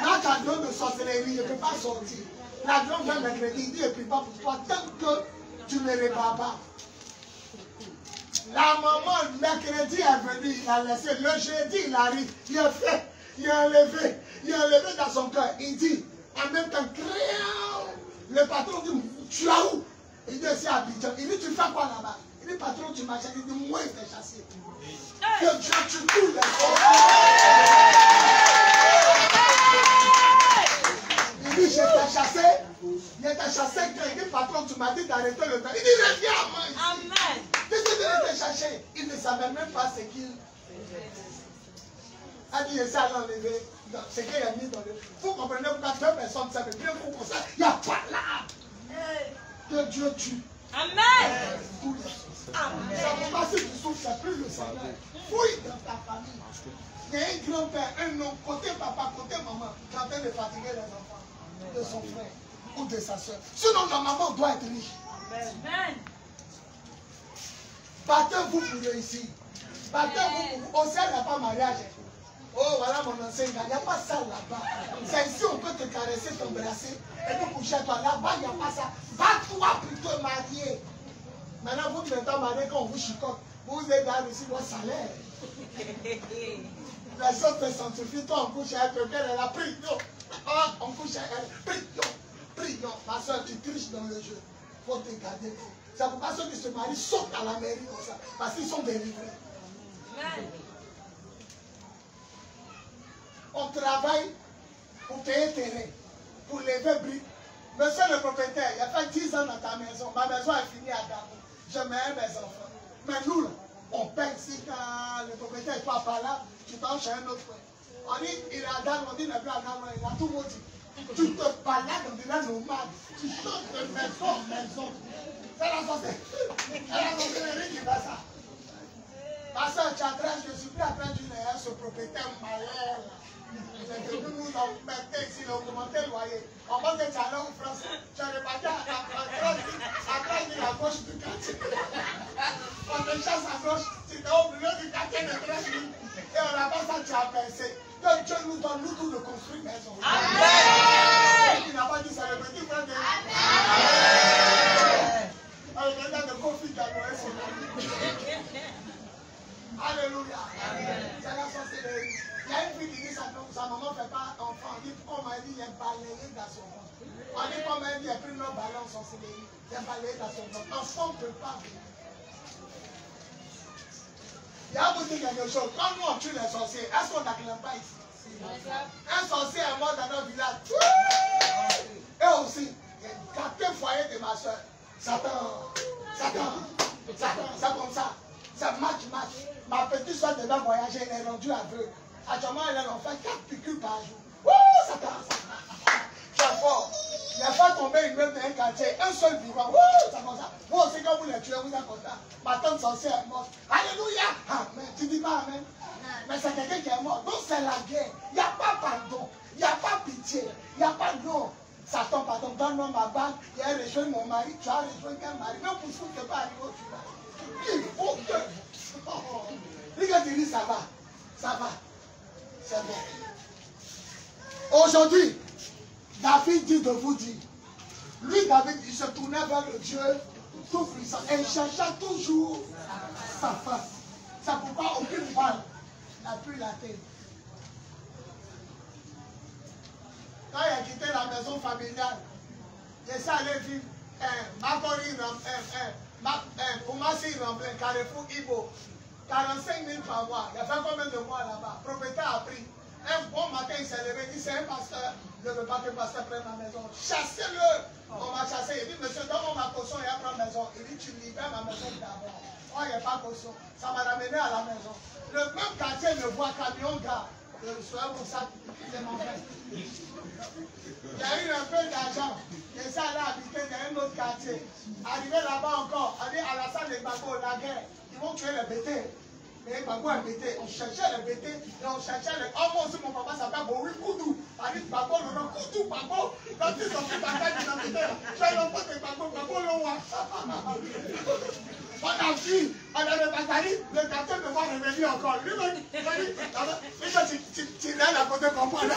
Notre avion de sorcellerie ne peut pas sortir. L'avion vient mercredi. Il dit, je ne prie pas pour toi tant que tu ne répares pas. La maman, mercredi est venue, il a laissé. Le jeudi, il arrive. Il a fait. Il a enlevé dans son cœur. Il dit, en même temps, le Le patron dit, tu as où? Il dit, c'est à Abidjan. Il dit, tu fais quoi là-bas? Il dit, patron, tu m'as chassé. Il dit, moi, il t'a chassé. Que Dieu tue tous les hommes. Il dit, je t'ai chassé. Il t'a chassé. Il dit, patron, tu m'as dit d'arrêter le temps. Il dit, reviens à moi ici. Amen. Qu'est-ce que tu t'es cherché? Il ne savait même pas ce qu'il a dit, il s'est enlevé. Ce qu'il a mis dans le... Vous comprenez pourquoi deux personnes savent bien comme ça. Il n'y a pas là. Que Dieu tue. Amen. Tous les choses. Amen. Ça ne va pas si tu souffres, c'est plus le Seigneur. Fouille dans ta famille. Il y a un grand-père, un homme, côté papa, côté maman, qui est en train de fatiguer les enfants de son frère ou de sa soeur. Sinon, la maman doit être riche. Amen. Battez-vous pour réussir. Battez-vous pour... Au ciel, il n'y a pas mariage. Oh, voilà mon enseignant. Il n'y a pas ça là-bas. C'est ici on peut te caresser, t'embrasser et te coucher à toi. Là-bas, il n'y a pas ça. Bats-toi pour te marier. Maintenant, vous ne pas marier quand on vous chicote. Vous êtes là ici votre salaire. La chose te sanctifie. Toi, on couche à elle. Elle a pris. On couche à elle. Prions. Ma soeur, tu triches dans le jeu. Il faut te garder. C'est pourquoi ceux qui se marient sautent à la mairie comme ça. Parce qu'ils sont délivrés. Amen. On travaille pour payer terrain, pour lever briques. Monsieur le propriétaire, il y a fait 10 ans dans ta maison. Ma maison est finie à Gabon. Je mets mes enfants. Mais nous, là, on paye. Si quand le propriétaire n'est pas par là, tu t'en chez un autre point. On dit, il est à Gabon, on dit, il n'est plus à Gabon, il a tout maudit. Tu te balades dans des là nomades. Tu changes de maison en maison. C'est la sorcière. C'est la sorcellerie qui fait ça. Ma soeur, tu es en train, je suis plus en train d'une ce propriétaire malheur. Nous avons mis ici, on augmenté le loyer. On pense que tu allais en France. Tu es reparti à la gauche du quartier. On te chasse à gauche, tu es au milieu du quartier de Grèce. Et on n'a pas ça, tu as pensé. Que Dieu nous donne nous tous de construire maison. Amen. Il n'a pas dit ça, le petit frère de Amen. Alors, il y a de conflits à Noël, son ami. Alléluia. C'est la sorcellerie. Il y a une fille qui dit sa maman ne fait pas enfant. On dit, comme elle dit, il est balayé dans son ventre. On dit, comme elle dit, il a pris notre ballon en sorcellerie. Il est balayé dans son ventre. L'enfant ne peut pas venir. Il y a vous dire quelque chose. Quand nous on tue les sorciers, est-ce qu'on n'acclame pas ici? Un sorcier est mort dans notre village. Et aussi, il y a 4 foyers de ma soeur. Satan, c'est comme ça. Ça match. Ma petite soeur devait voyager, elle est rendue aveugle. Actuellement, elle en fait 4 piqûres par jour. Wouh, Satan. C'est fort. Il n'y a pas tombé une même dans un quartier, un seul vivant. Wouh, c'est comme ça. Vous aussi, quand vous les tuez, vous êtes content. Ma tante sorcière est morte. Alléluia. Amen. Tu dis pas amen. Mais c'est quelqu'un qui est mort. Donc c'est la guerre. Il n'y a pas pardon. Il n'y a pas pitié. Il n'y a pas non. Satan, pardon, donne-moi ma bague. Il a rejoint mon mari. Tu as rejoint quel mari? Même pour ce qui n'est pas arrivé au final. Il faut que. Regarde, il dit ça va. Ça va. C'est bon. Aujourd'hui, David dit de vous dire. Lui, David, il se tournait vers le Dieu tout puissant. Et il cherchait toujours sa face. C'est pourquoi aucune balle n'a pu l'atteindre. Quand il a quitté la maison familiale, il s'est allé vivre Koumassi Ramblin, Carrefour Ibo, 45 000 par mois. Il y a fait combien de mois là-bas? Le propriétaire a pris. Un bon matin, il s'est levé, il dit, c'est un pasteur. Je ne veux pas que le pasteur prenne ma maison. Chassez-le. On m'a chassé. Il dit, monsieur, donne-moi ma caution et après ma maison. Il dit, tu libères ma maison d'abord. Oh, il n'y a pas de caution. Ça m'a ramené à la maison. Le même quartier me voit camion gars. Je suis pour ça, c'est mon frère. Il y a eu un peu d'argent. Et ça allait habiter dans un autre quartier. Arrivé là-bas encore, aller à la salle des Gbagbo, la guerre. Ils vont tuer les bêtés. Mais Gbagbo est bêté. On cherchait les bêtés. Et on cherchait les. Oh, moi aussi, mon papa s'appelle Bowi Koudou. Il dit Gbagbo, le nom Koudou, Gbagbo. Quand ils sont fait bataille d'identité, j'ai l'enfant de Gbagbo, Gbagbo, le roi. On a vu, on a reparti, le quartier me voit revenir encore. Lui me dit, tu es à côté de moi. Les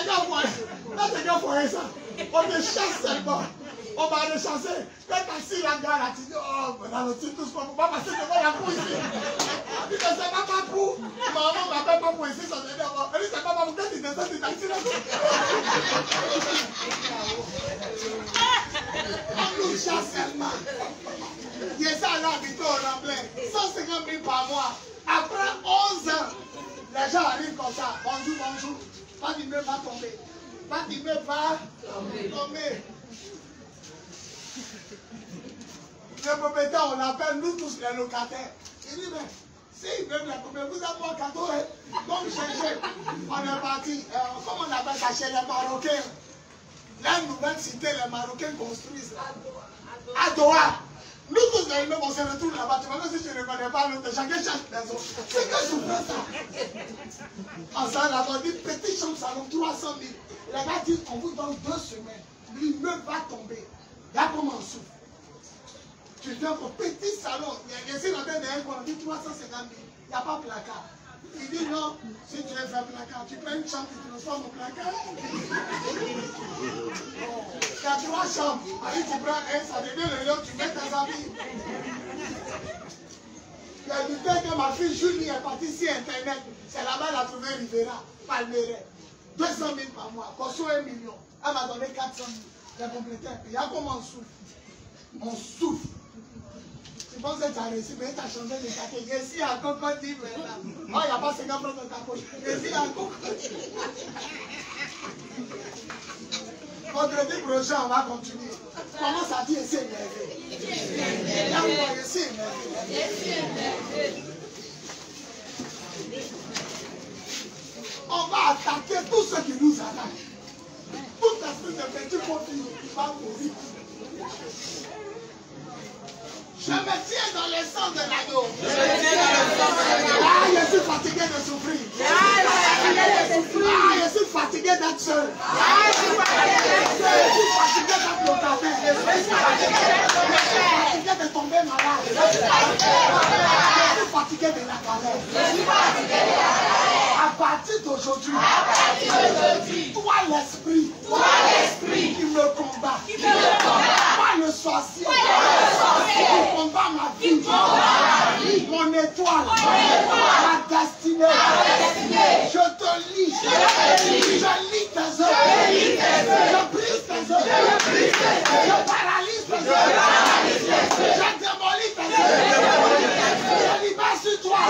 gars, là, c'est gars, faut ça. On te chasse seulement. On va le chasser. Quand tu as assis la gare, là, tu dis, oh, dans le titre, tout ce qu'on ne peut pas passer devant la cour ici. Tu ne sais pas pour. Maman m'appelle pas pour ici, On nous chasse seulement. Il y a ça là, habité au Remblai. 150 000 par mois. Après 11 ans, les gens arrivent comme ça. Bonjour, bonjour. Pas d'immeuble va tomber. Pas d'immeuble va tomber. Le propriétaire, on l'appelle, nous tous les locataires. Il dit, mais si il veut la tomber, vous avez un cadeau, hein? Donc chercher. On est parti. Comment on appelle ça chez les Marocains? La nouvelle cité, les Marocains construisent à Doha. Nous tous les immeubles, on se retrouve là-bas. Tu vois, si je ne reconnais pas l'autre, chacun change de maison. C'est que je fais ça. En ça, là, on dit petit chambre salon, 300 000. Les gars disent, on vous donne 2 semaines. L'immeuble va tomber. Là, comment on souffre? Tu viens pour petit salon. Il y a ici dans on dit 350 000. Il n'y a pas de placard. Il dit non, si tu veux faire placard, tu prends une chambre, tu transformes en placard. Il y a 3 chambres. Allez, tu prends un, ça devient le lieu, tu mets tes habits. Il y a du temps que ma fille Julie est partie sur Internet. C'est là-bas qu'elle a trouvé Rivera, Palmeret. 200 000 par mois, caution 1 million. Elle m'a donné 400 000. J'ai complété un peu. Il y a comment on souffre. On souffre. Tu penses que tu as réussi, mais tu as changé de quartier. Ici, il y a un crocodile. Oh, il n'y a pas 50 francs dans ta poche. Ici, il y a un crocodile. Vendredi prochain, on va continuer. Comment ça dit ici, énervé? Là, on va ici, énervé. On va attaquer tous ceux qui nous attaquent. Tout esprit de petit conflit va mourir. Je me tiens dans le sang de l'agneau. Ah, je suis fatigué de souffrir. Ah, je suis fatigué d'être seul. Je suis fatigué d'être locataire. Je suis fatigué de tomber malade. Je suis fatigué de la galère. À partir d'aujourd'hui, toi l'esprit qui me combat, toi le sorcier qui combat ma vie, mon étoile, ma destinée, je te lis, je lis tes œuvres, je brise tes œuvres, je paralyse tes œuvres, je démolis tes œuvres, je libère sur toi.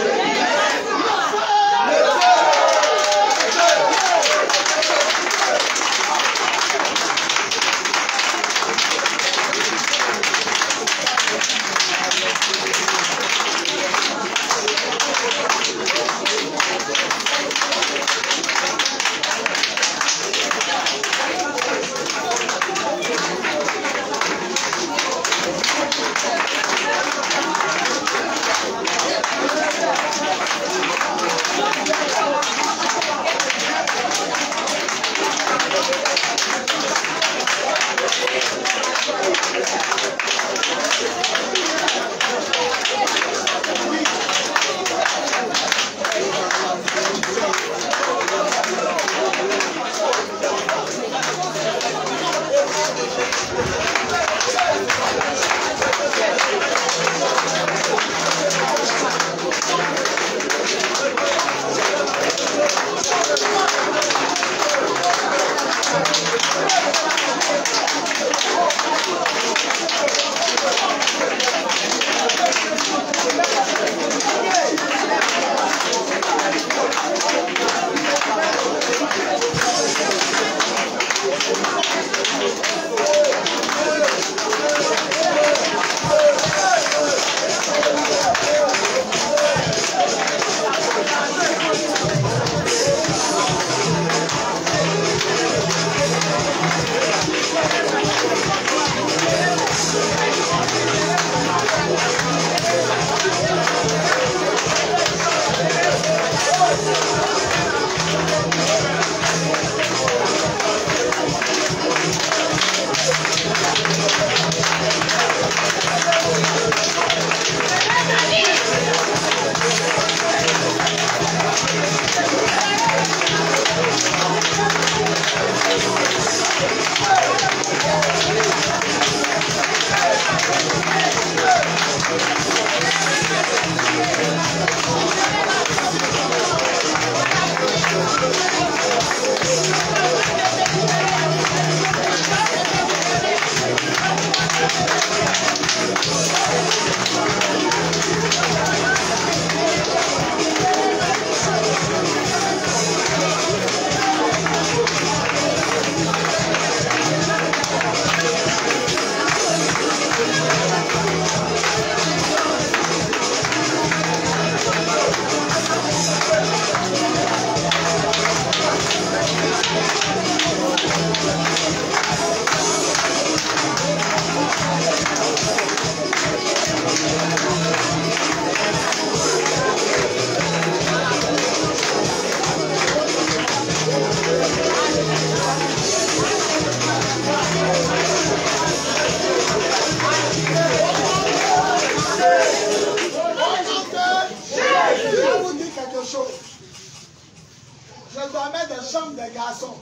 Je dormais dans la chambre des garçons.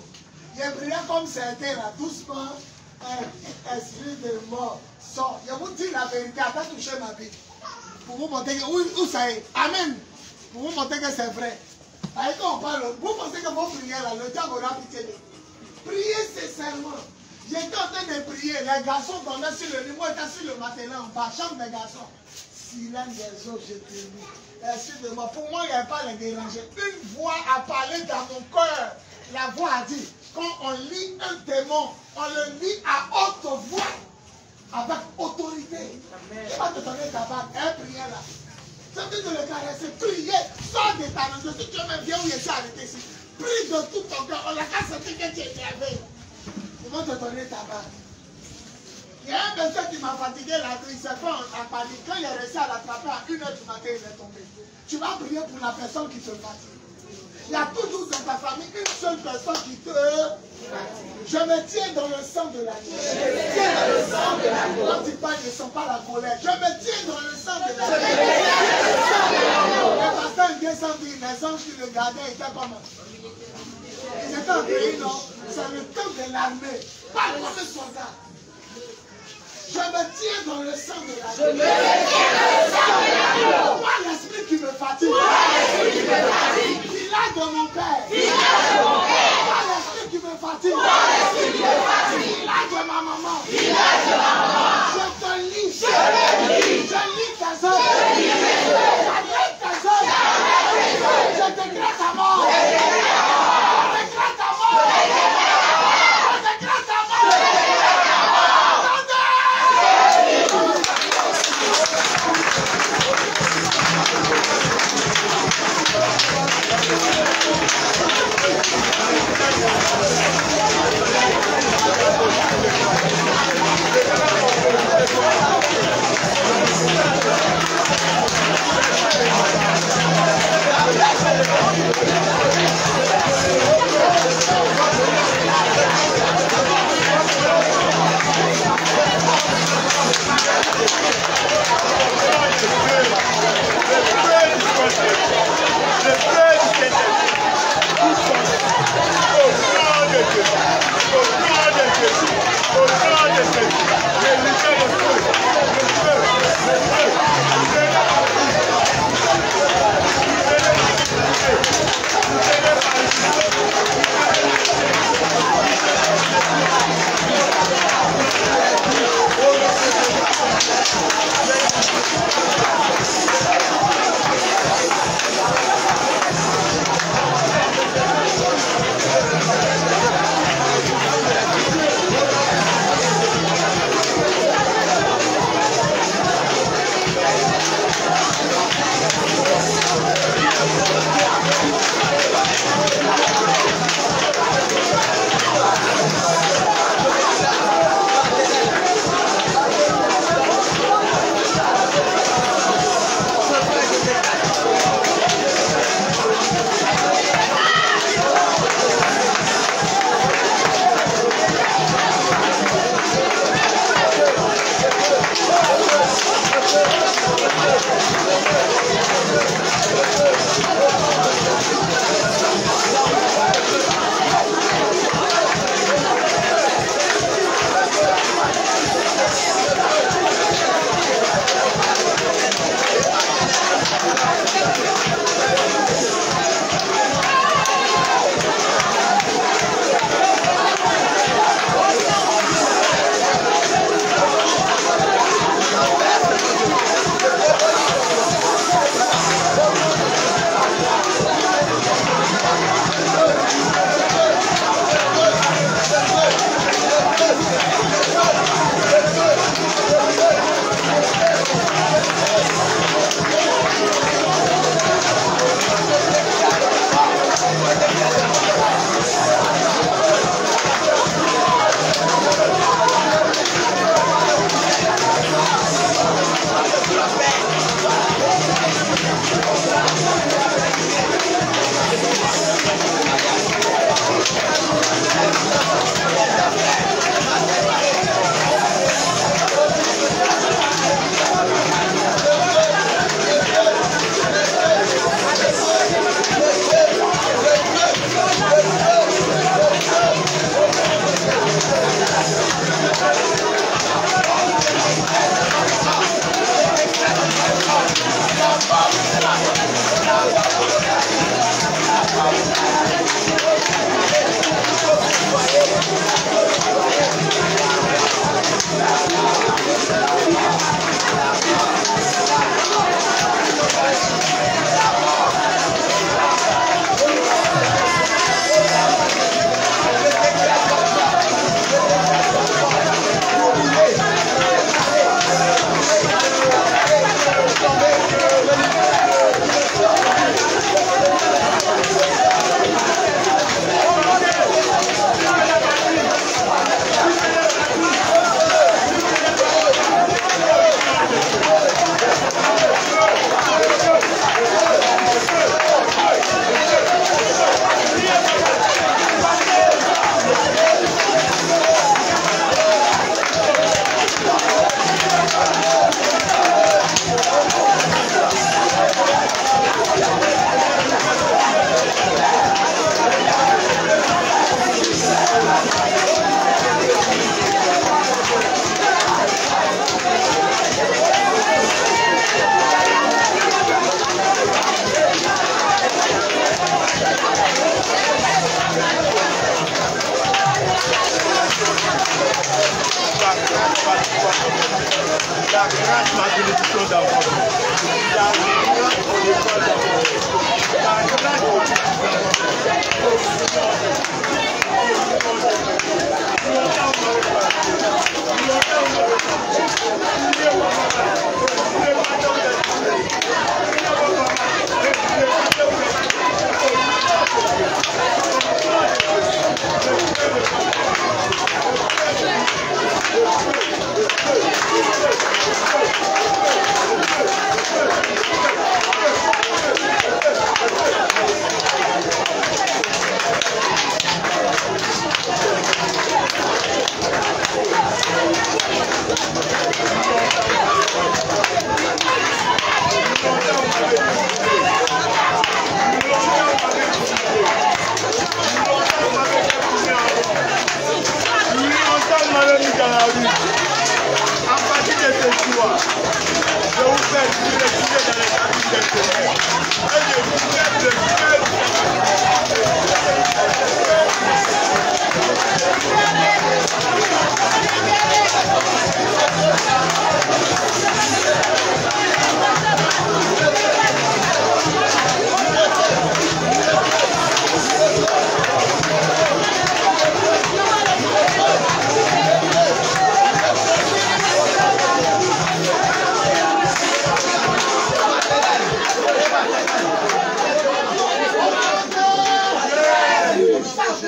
Je priais comme c'était là, doucement. Esprit de mort, sort. Je vous dis la vérité, attends toucher ma vie. Pour vous montrer que, où ça est. Amen. Pour vous montrer que c'est vrai. Et quand on parle, vous pensez que vos prières là, le diable aura pitié de vous. Priez sincèrement. J'étais en train de prier, les garçons dormaient sur le lit, moi j'étais sur le matelas en bas, chambre des garçons. Silence des eaux, je te dis. Excusez-moi, pour moi, il n'y avait pas les déranger. Une voix a parlé dans mon cœur. La voix a dit, quand on lit un démon, on le lit à haute voix, avec autorité. Il va te donner ta bague, prière là. C'est plus de le caresser, prier, sors de ta maison. Si tu es même bien où il est arrêté ici, prie de tout ton cœur. On n'a qu'à sentir que tu es énervé. Ils vont te donner ta bague. Il y a un monsieur qui m'a fatigué la nuit, il s'est fait en panique. Quand il est resté à l'attraper à 1h du matin, il est tombé. Tu vas prier pour la personne qui te fatigue. Il y a toujours dans ta famille une seule personne qui te fatigue. Je me tiens dans le sang de la vie. Je me tiens dans le sang de la vie. Quand tu parles, ne sens pas la colère. Je me tiens dans le sang de la vie. Le pasteur vient sans dire, les anges qui le gardaient étaient comme ils étaient en pays, non? C'est le temps de l'armée. Pas comme un soldat. Je me tiens dans le sang de la vie. Je me tiens dans le sang de la vie. Moi, l'esprit qui me fatigue. Moi, l'esprit qui me fatigue. Village de mon père. Village de mon père. Moi, l'esprit qui me fatigue. Moi, l'esprit qui me fatigue. Village de ma maman. Village de ma maman. Je te lis. Je te lis. Je lis tes œuvres. Je lis tes œuvres. J'arrête tes œuvres. J'arrête tes œuvres. Je décrète ta mort. Je décrète ta mort. Je décrète ta mort. Je décrète ta mort. Je décrète ta mort. Je décrète ta mort. Attendez.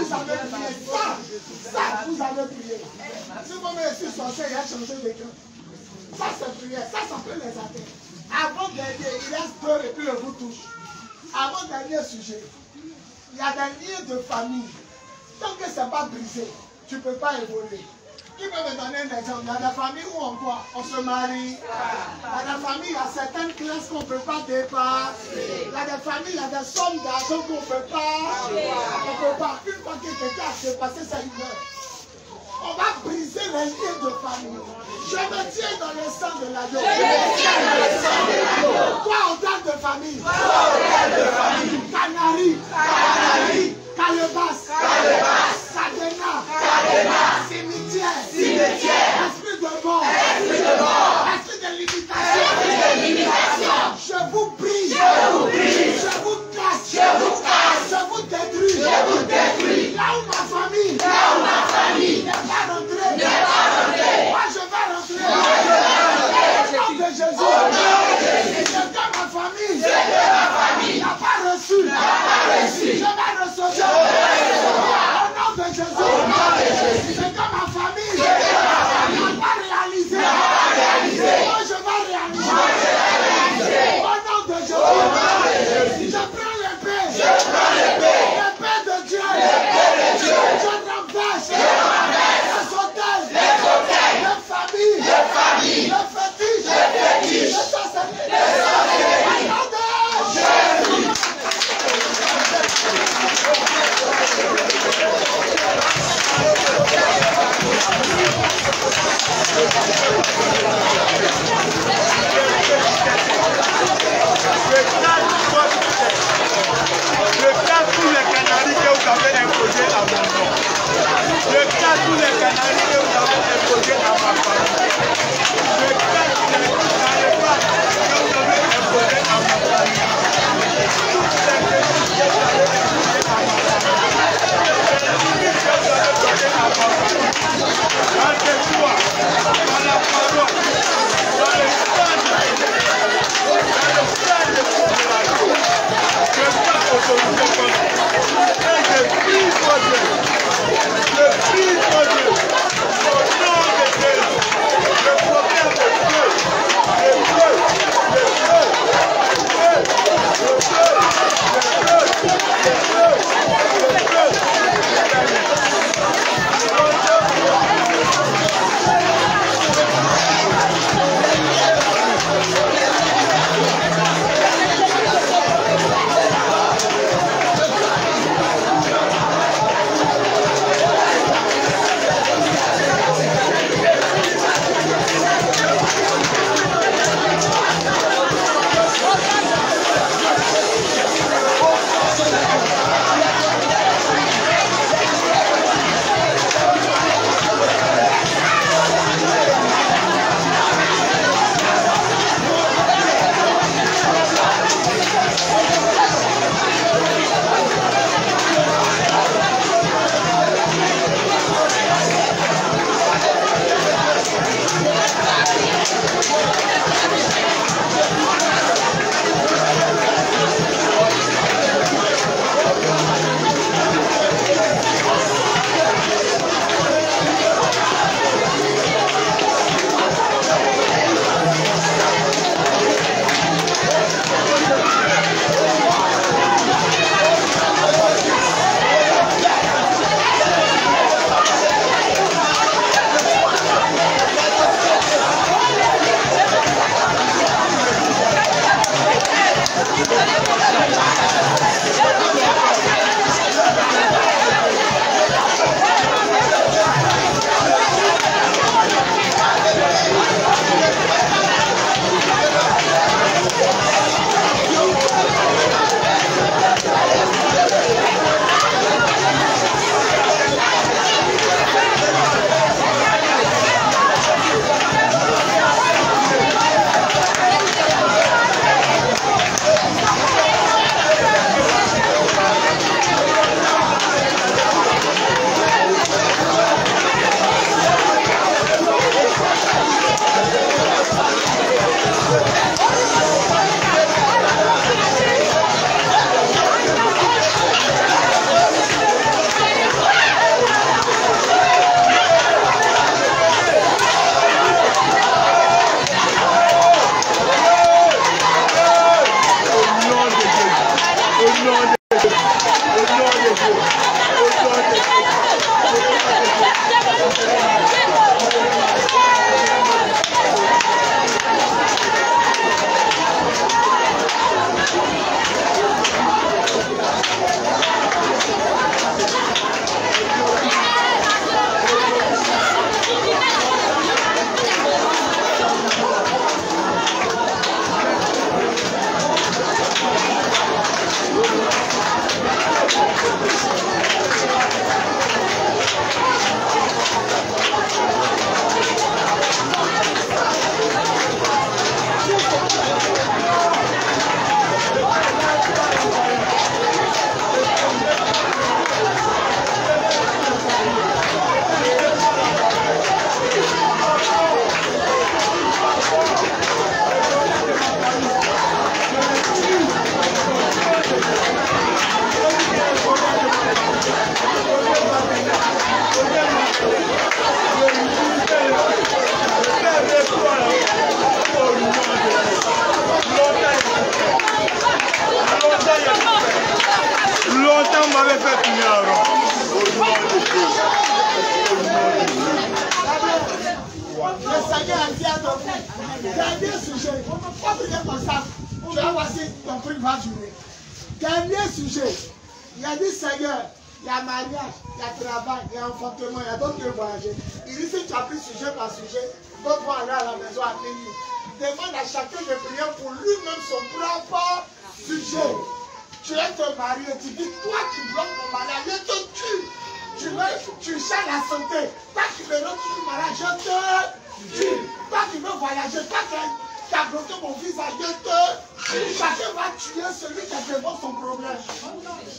vous avez prié. Ça, vous avez prié. Si vous-même ici sorcier, il a changé d'écran. Ça, c'est prière. Ça peut les atteindre. Avant dernier, il reste peur et puis le vous touche. Avant dernier sujet, il y a des liens de famille. Tant que ce n'est pas brisé, tu ne peux pas évoluer. Qui peut me donner un exemple? Il y a des familles où on se marie. Il y a des familles, il y a certaines classes qu'on ne peut pas dépasser. Il y a des familles, il y a des sommes d'argent qu'on ne peut pas. On peut pas. Une fois que quelqu'un a dépassé sa humeur, on va briser les liens de famille. Je me tiens dans le sang de l'agneau. Toi, on garde de famille. Canari. Calebasse. Cadena. Cimetière. Esprit de mort. Esprit de limitation. Je vous prie. Je vous casse. Je vous détruis. Là où ma famille n'est pas rentrée. Moi, je vais rentrer. Au nom de Jésus. C'est que ma famille n'a pas reçu. Je vais recevoir. Au nom de Jésus. C'est que ma famille n'a pas réalisé. Moi, je vais réaliser. Au nom de Jésus. Je prends l'épée. L'épée de Dieu. Je renverse les hôtels, les familles, les fétiches, les sorcelleries. Je casse tous les canaris que vous avez imposés à mon nom. Je casse tous les canaris que vous avez imposés à ma famille. Je casse les canaris que vous avez imposés à ma famille. Toutes les limites que vous avez imposées à ma famille. Les limites que vous avez données à ma famille. Dans tes choix, dans la parole, dans le stade de la vie. Je pas autorité comme ça. Et je prie passer, ton truc va durer. Dernier sujet. Il a dit Seigneur, il y a mariage, il y a travail, il y a enfantement, il y a d'autres qui voyager. Il dit si tu as pris sujet par sujet, d'autres vont aller à la maison à minuit. Demande à chacun de prier pour lui-même son propre sujet. Tu es te marier, tu dis toi qui bloques mon mariage, je te tue. Tu cherches la santé, toi qui veux retourner le mariage, je te tue. Toi qui veux voyager, toi qui as bloqué mon visa, je te tue. Chacun va tuer celui qui a devant son problème.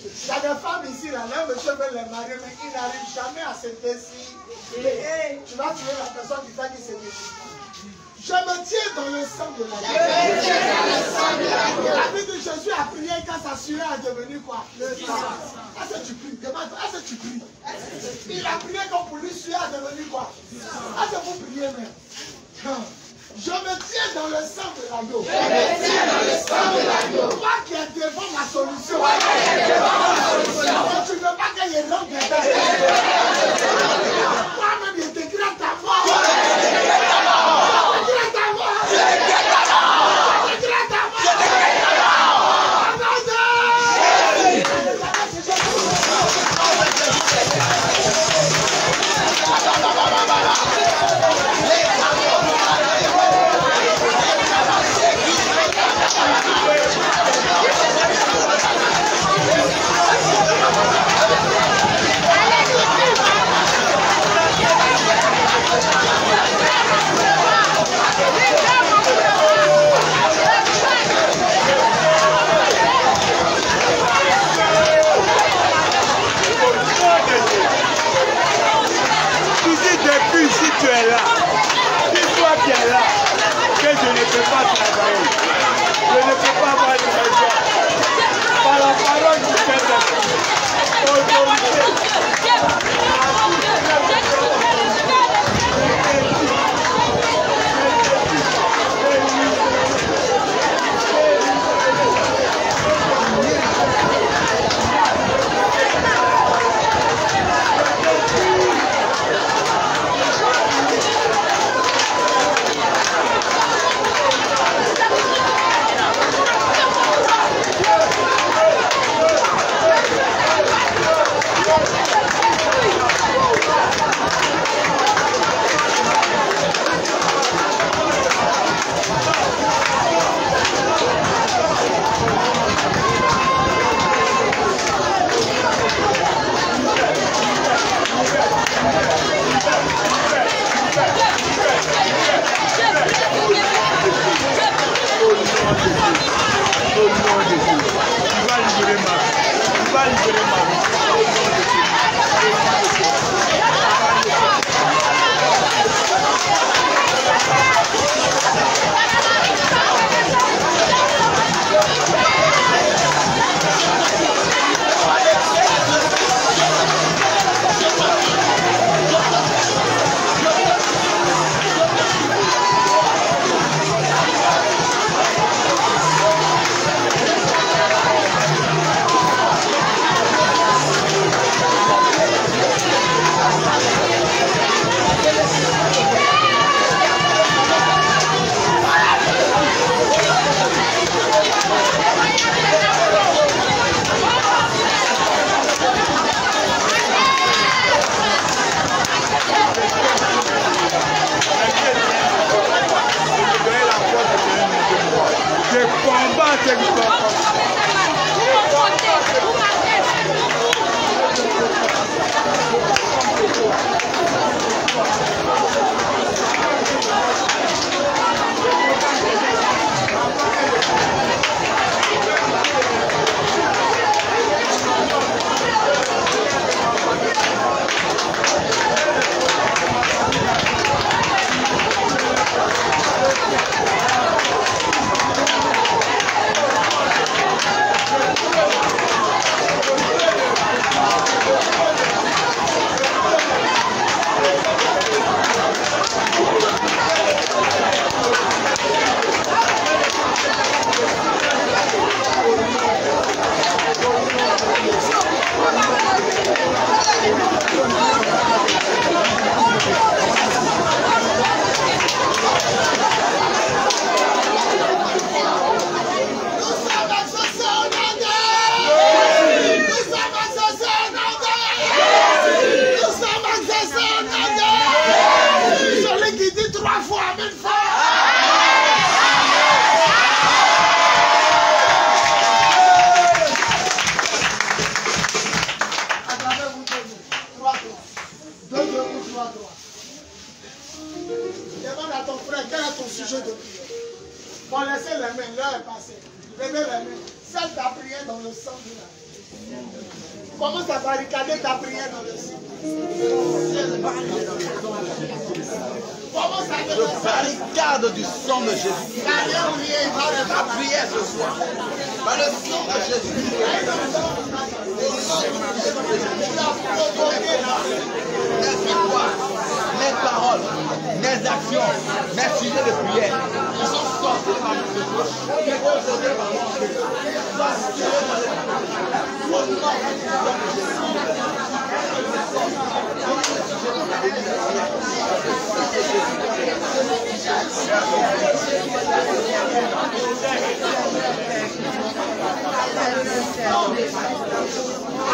Il y a des femmes ici, là, monsieur veut les marier, mais il n'arrive jamais à se décider. Tu vas tuer la personne qui fait qu'il se décide. Je me tiens dans le sang de la La vie de Jésus a prié quand sa sueur est devenue quoi? Le sang. Est-ce que tu pries? Demande, est-ce que tu pries? Il a prié quand pour lui sueur est devenue quoi? Est-ce que vous priez même? Je me tiens dans le sang de l'agneau. Je me tiens dans le sang de l'agneau. Toi qui es devant ma solution. Toi qui es devant ma solution. Tu ne veux pas qu'il rentre dedans. Toi-même, il décrète ta mort. Tu es là. Si toi tu es là, que je ne peux pas travailler, je ne peux pas avoir de l'argent. Par la parole du Saint-Esprit, autorité. bras droit. Demande à ton frère quel est ton sujet de prière. Bon, laissez les mains, l'heure est passée. Levez les mains. Celle ta prière dans le sang de la vie. Commence à barricader ta prière dans le sang. Commence à Je barricade du sang de Jésus. Ma prière ce soir. Par le sang de Jésus. Mes victoires, mes paroles, mes actions, mes sujets de prière, ils sont sortis par ce jour.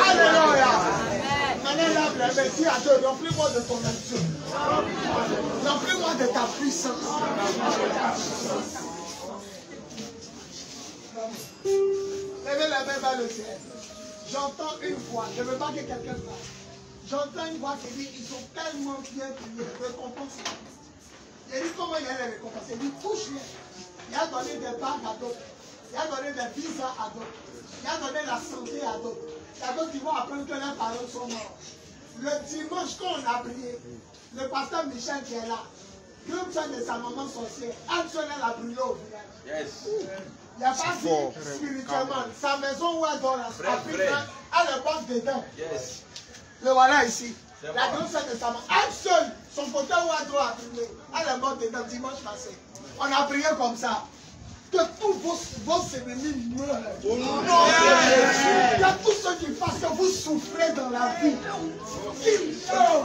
Alléluia. Maintenant, là, dis à Dieu, remplis-moi de ton action. Remplis-moi de ta puissance. Levez la main vers le ciel. J'entends une voix. Je ne veux pas que quelqu'un parle. J'entends une voix qui dit, ils sont tellement bien priés. Récompense. Il dit, comment il y a les récompenses? Il dit, touche-les. Il a donné des bagues à d'autres. Il a donné des visas à d'autres. Il a donné la santé à d'autres. Il y a d'autres qui vont apprendre que leurs parents sont morts. Le dimanche, quand on a prié, le pasteur Michel qui est là, Dieu de sa maman sorcière, Antoinette a brûlé au village. Yes. Il n'y a pas dit spirituellement. Sa maison où elle dort, elle est porte dedans. Yes. Le voilà ici. La grande sœur de sa maman, elle seule, son côté où elle doit brûler, elle est morte dedans dimanche passé. On a prié comme ça. Que tous vos ennemis meurent. Que tous ceux qui fassent que vous souffrez dans la vie, qu'ils meurent.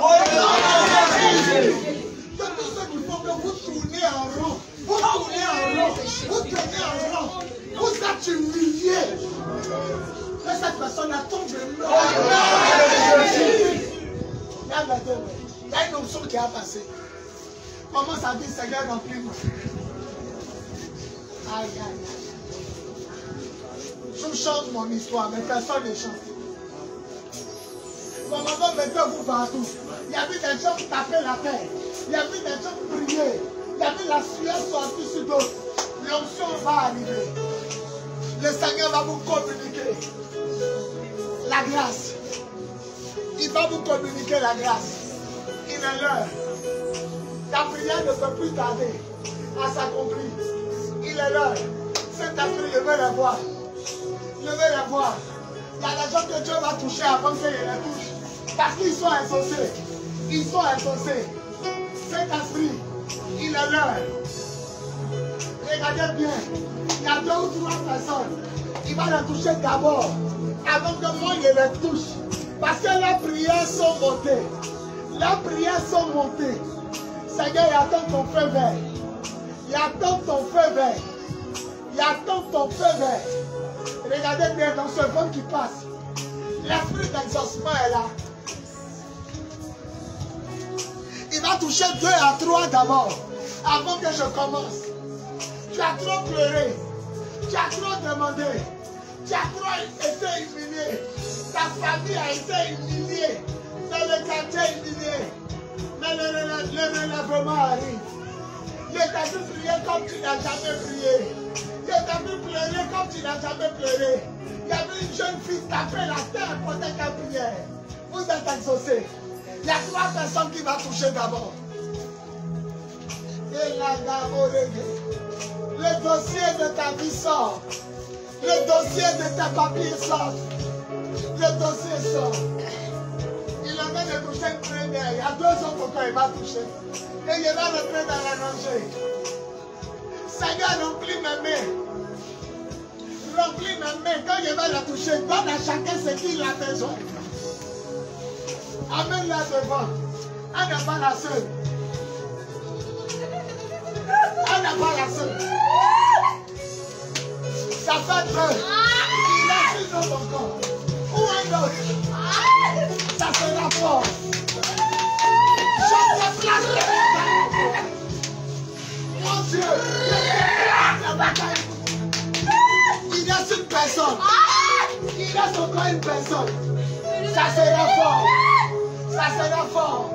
Que tous ceux qui font que vous tournez en rond, vous tournez en rond, vous tournez en rond, vous êtes humiliés. Que cette personne a tombé mort. Il y a une option qui a passé. Commence à dire, Seigneur, remplis-moi. Aïe, aïe, aïe. Je change mon histoire, mais personne ne change. Commandant, mettez-vous partout. Il y a vu des gens taper la terre. Il y a vu des gens prier. Il y a vu la sueur sortir sur d'autres. L'onction va arriver. Le Seigneur va vous communiquer la grâce. Il va vous communiquer la grâce. Il est l'heure. Ta prière ne peut plus tarder à s'accomplir. Il est l'heure. Saint-Esprit, je veux les voir. Je veux les voir. Il y a des gens que Dieu va toucher avant qu'il les touche. Parce qu'ils sont insensés. Ils sont insensés. Saint-Esprit, il est l'heure. Regardez bien. Il y a 2 ou 3 personnes. Il va les toucher d'abord. Avant que moi je les touche. Parce que leurs prières sont montées. Leurs prières sont montées. Seigneur, il attend ton feu vert. Il attend ton feu vert. Il attend ton feu vert. Regardez bien dans ce vent qui passe. L'esprit d'exaucement est là. Il va toucher 2 à 3 d'abord. Avant que je commence. Tu as trop pleuré. Tu as trop demandé. Tu as trop été humilié. Ta famille a été humiliée. Dans le quartier humilié. Mais le relèvement arrive. Je t'ai vu prier comme tu n'as jamais prié. Je t'ai vu pleurer comme tu n'as jamais pleuré. Il y avait une jeune fille taper la terre pour ta prière. Vous êtes exaucés. Il y a 3 personnes qui vont toucher d'abord. Le dossier de ta vie sort. Le dossier de tes papiers sort. Le dossier sort. Il en vient de toucher une première. Il y a 2 autres encore, il va toucher. Et il va rentrer dans la rangée. Seigneur, remplis mes mains. Remplis mes mains. Quand il va la toucher, donne à chacun ce qu'il a besoin. Amène-la devant. Elle n'est pas la seule. Elle n'est pas la seule. Ça fait 2. Il a une autre encore. Ou un autre. Ça sera fort. Je te place mon Dieu. Il reste une personne. Il reste encore une personne. Ça sera fort. Ça sera fort.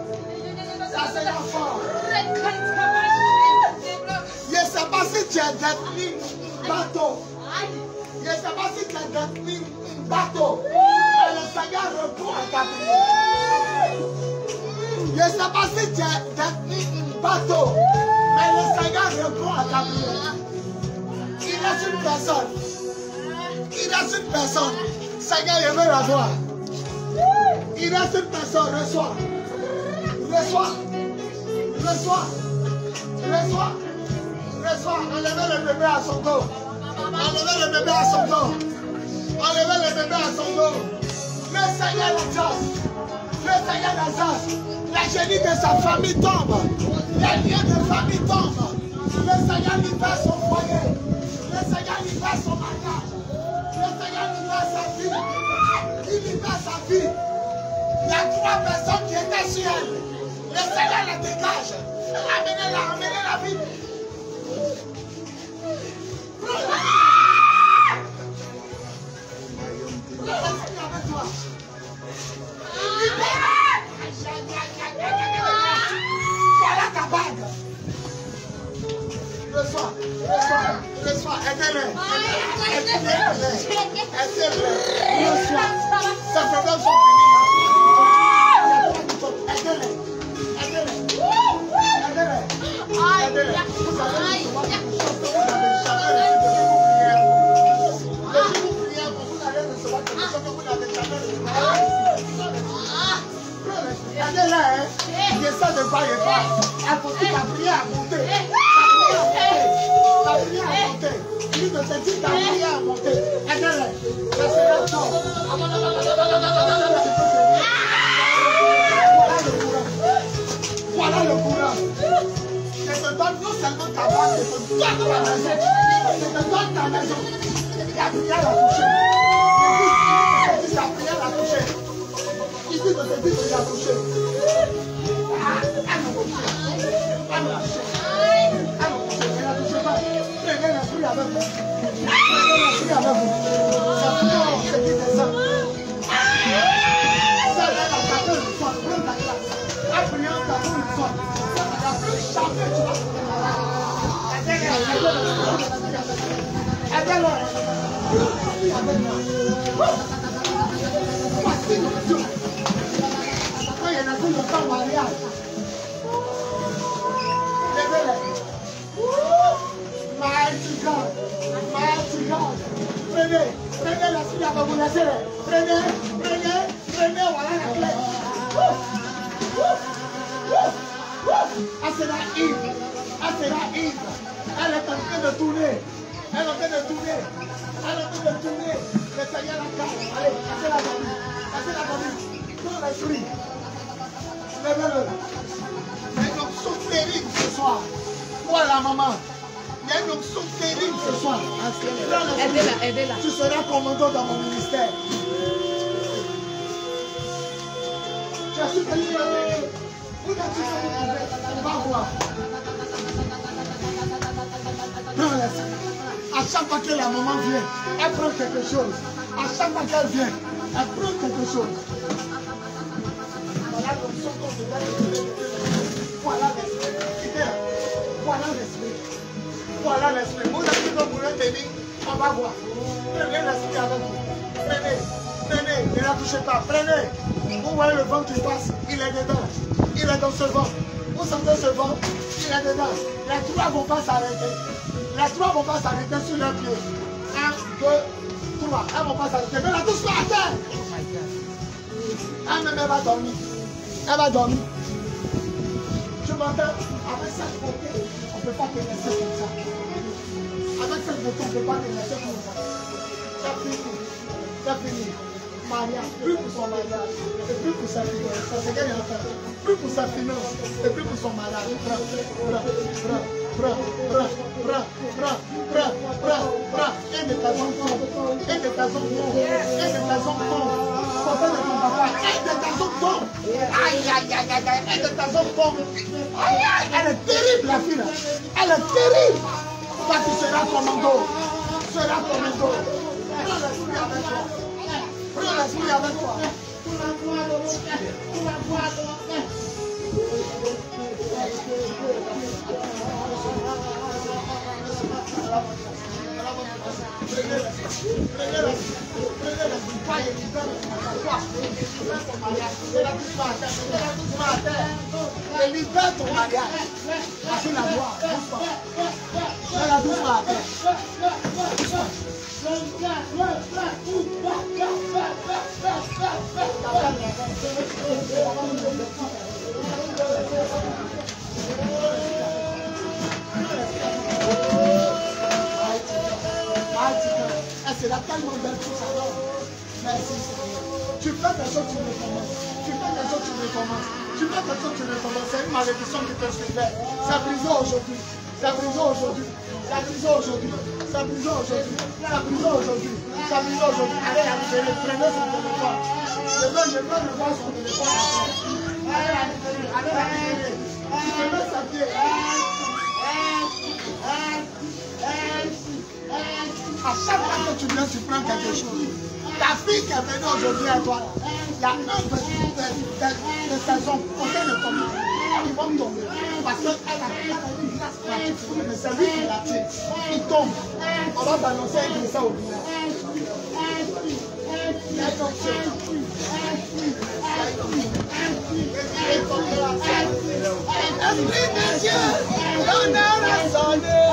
Seigneur fort. Je ne sais pas si tu es détenu bateau. Je ne sais pas si tu es détenu bateau. Mais le Seigneur répond à ta prière. Je ne sais pas si tu es détenu bateau. Mais le Seigneur répond à ta prière. Il reste une personne. Il reste une personne. Seigneur, je veux la voir. Il reste une personne. Reçois. Reçois. Reçois. Reçois. Reçois. Enlevez le bébé à son dos. Enlevez le bébé à son dos. Enlevez le bébé à son dos. Le Seigneur l'exauce. Le Seigneur l'exauce. Les génies de sa famille tombent. Les liens de famille tombent. Le Seigneur libère son foyer. Le Seigneur libère son mariage. Le Seigneur libère sa vie. Il libère sa vie. Il y a 3 personnes qui étaient sur elle. Le Seigneur les dégage. Amenez-la, amenez-la vie. Avec toi. Voilà ta bague. Reçois, reçois, reçois, aidez-le. Aidez-le. Reçois. Ces problèmes sont finis. Aidez-le. Aidez-le. Aidez-le. Aidez-le. Vous savez, vous n'avez jamais reçu de vos prières. De vos prières, vous allez recevoir quelque chose que vous n'avez jamais reçu. Aidez-le, hein. Il essaie de pas et pas. Il faut que ta prière a monté. Ta prière a monté. Il te dit ta prière a monté. Aidez-le. Ça sera fort. Voilà le courant. Je te donne non seulement ta base, je te donne ta maison. Je te donne ta maison. La prière a touché. Il dit ta prière a touché. Il dit de te dire que tu as touché. Elle m'a touché. Elle m'a touché. Elle m'a touché. Elle n'a touché pas. Prenez l'esprit avec vous. Prenez l'esprit avec vous. C'est pour ce qui descend. Ça va la table une fois. Prends ta classe. La prière ta table une fois. Ça va plus jamais tu vas. Aidez-le. Voici le Dieu. Quand il y en a tout le temps mariage. Levez-les. Mighty God. Mighty God. Prenez. Prenez la fille avec vous. Laissez-les. Prenez. Prenez. Prenez. Voilà la clé. Elle sera ivre. Elle sera ivre. Elle est en train de tourner. Elle est en train de tourner. Elle est en train de tourner. Le Seigneur la calme. Allez, cassez la famille. Cassez la famille. Dans l'esprit. Levez-le. Il y a une onction terrible ce soir. Voilà, maman. Il y a une onction terrible ce soir. Aidez-la, aidez-la. Tu seras commandant dans mon ministère. Je suis venu. Vous êtes on va voir. Prends l'esprit. À chaque fois que la maman vient, elle prend quelque chose. À chaque fois qu'elle vient, elle prend quelque chose. Voilà l'option qu'on se donne. Voilà l'esprit. Voilà l'esprit. Voilà l'esprit. Vous avez dit que vous voulez tenir, on va voir. Prenez l'esprit avec vous. Prenez. Prenez. Ne la touchez pas. Prenez. Vous voyez le vent qui passe. Il est dedans. Il est dans ce vent. Vous sentez ce vent. Il est dedans. Les 3 ne vont pas s'arrêter. Les 3 ne vont pas s'arrêter sur leurs pieds. 1, 2, 3. Elles ne vont pas s'arrêter. Mais la touche pas à terre. Elle-même, elle va dormir. Elle va dormir. Tu m'entends? Avec cette beauté, on ne peut pas te laisser comme ça. Avec cette beauté, on ne peut pas te laisser comme ça. C'est fini. C'est fini. Mariage, plus pour son mariage, et plus pour sa finance. Ça, c'est qu'elle est en train. Plus pour sa finance, et plus pour son mariage. Prends. Et de ta zone tombe. Et de ta zone tombe. Et de ta zone tombe. Papa de ton papa. Et de ta zone tombe. Aïe, aïe, aïe, aïe. Et de ta zone tombe. Aïe, aïe. Elle est terrible, la fille là. Elle est terrible. Toi, tu seras commando. Tu seras commando. Prends l'esprit avec toi. Prends l'esprit avec toi. Libère ton mariage. Passez la voix. Mets-la doucement à terre. C'est la tellement belle pour ça. Merci Seigneur. Tu fais quelque chose, tu recommences. Tu fais quelque chose, tu recommences. Tu fais quelque chose, tu recommences. C'est une malédiction qui te suivait. C'est brisé aujourd'hui. C'est brisé aujourd'hui. C'est brisé aujourd'hui. C'est brisé aujourd'hui. C'est brisé aujourd'hui. C'est brisé aujourd'hui. Allez, allez, prenez son téléphone. Je veux le voir son téléphone. Allez, allez. Tu peux mettre sa pied. À chaque fois que tu viens, tu prends quelque chose. Ta fille qui est venue aujourd'hui à toi, il y a un de ses hommes, aucun de ton ils vont tomber. Parce qu'elle a une grâce particulière, mais c'est lui qui la tire. Il tombe. On va balancer un dessin au village. Esprit de Dieu, l'honneur à son nom.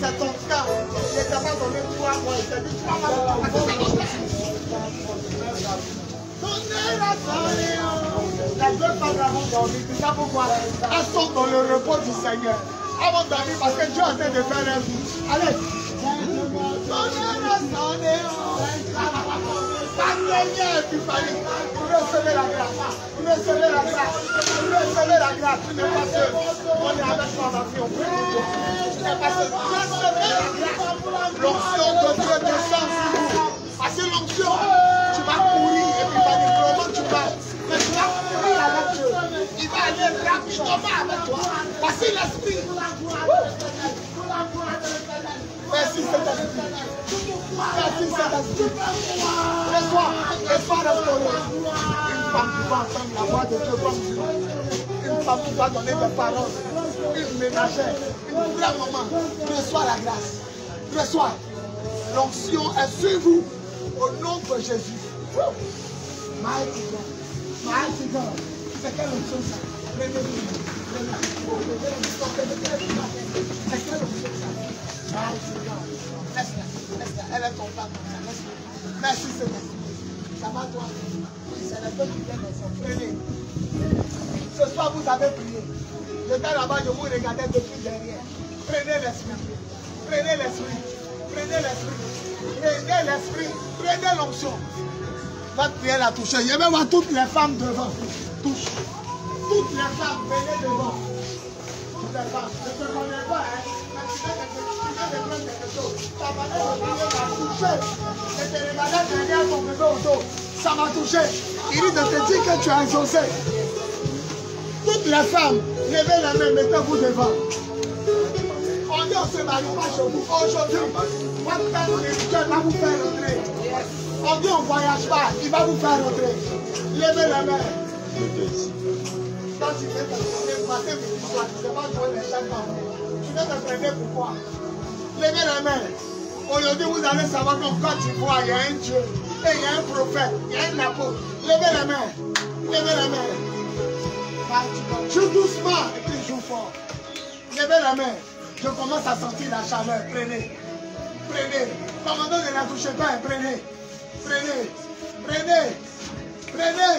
C'est ton cas. Il ne t'a pas donné 3 mois. Il t'a dit 3 mois. Les deux femmes avant dormir. Tu sais pourquoi? Elles sont dans le repos du Seigneur. Avant de dormir parce que Dieu est en train de faire un vie. Allez. La dernière épiphanie. Recevez la grâce. Recevez la grâce. Recevez la grâce. Tu n'es pas seul. On est avec toi, ma fille. On prie pour toi. Tu n'es pas seul. Recevez la grâce. L'onction de Dieu descend sur vous. Parce que l'onction, tu vas courir. Épiphanie, comment tu vas? Mais tu vas courir avec Dieu. Il va aller rapidement avec toi. Parce que l'esprit. Merci Saint-Esprit. Merci Saint-Esprit. Laisse-toi restaurer. Une femme qui va entendre la voix de Dieu comme Dieu. Une femme qui va donner des paroles. Une ménagère. Une vraie maman. Reçois la grâce. Reçois. L'onction est sur vous. Au nom de Jésus. Mighty God. Mighty God. C'est quelle onction ça? C'est quelle onction ça? Elle est ton femme. Merci Seigneur. Ça va toi? C'est le peuple qui vient dans son prenez. Ce soir vous avez prié. J'étais là-bas, je vous regardais depuis derrière. Prenez l'esprit. Prenez l'esprit. Prenez l'esprit. Prenez l'esprit. Prenez l'onction. Votre prière l'a touché. Je vais voir toutes les femmes devant. Touche. Toutes les femmes, venez devant. Toutes les femmes. Je ne te connais pas, hein. Ça m'a touché. Il dit de te dire que tu as exaucé. Toutes les femmes, levez la main, mettez-vous devant. On dit on se marie pas chez vous. Aujourd'hui, votre père spirituel va vous faire rentrer. On dit on ne voyage pas, il va vous faire rentrer. Levez la main. Quand tu viens de passer mes histoires, tu ne sais pas jouer les chaque fois. Tu viens de prendre pourquoi? Levez la main. Aujourd'hui, vous allez savoir qu'en Côte d'Ivoire, il y a un Dieu, et il y a un prophète, il y a un apôtre. Levez la main. Levez la main. Joue doucement et puis joue fort. Levez la main. Je commence à sentir la chaleur. Prenez. Prenez. Commandant, ne la touchez pas. Prenez. Prenez. Prenez. Prenez.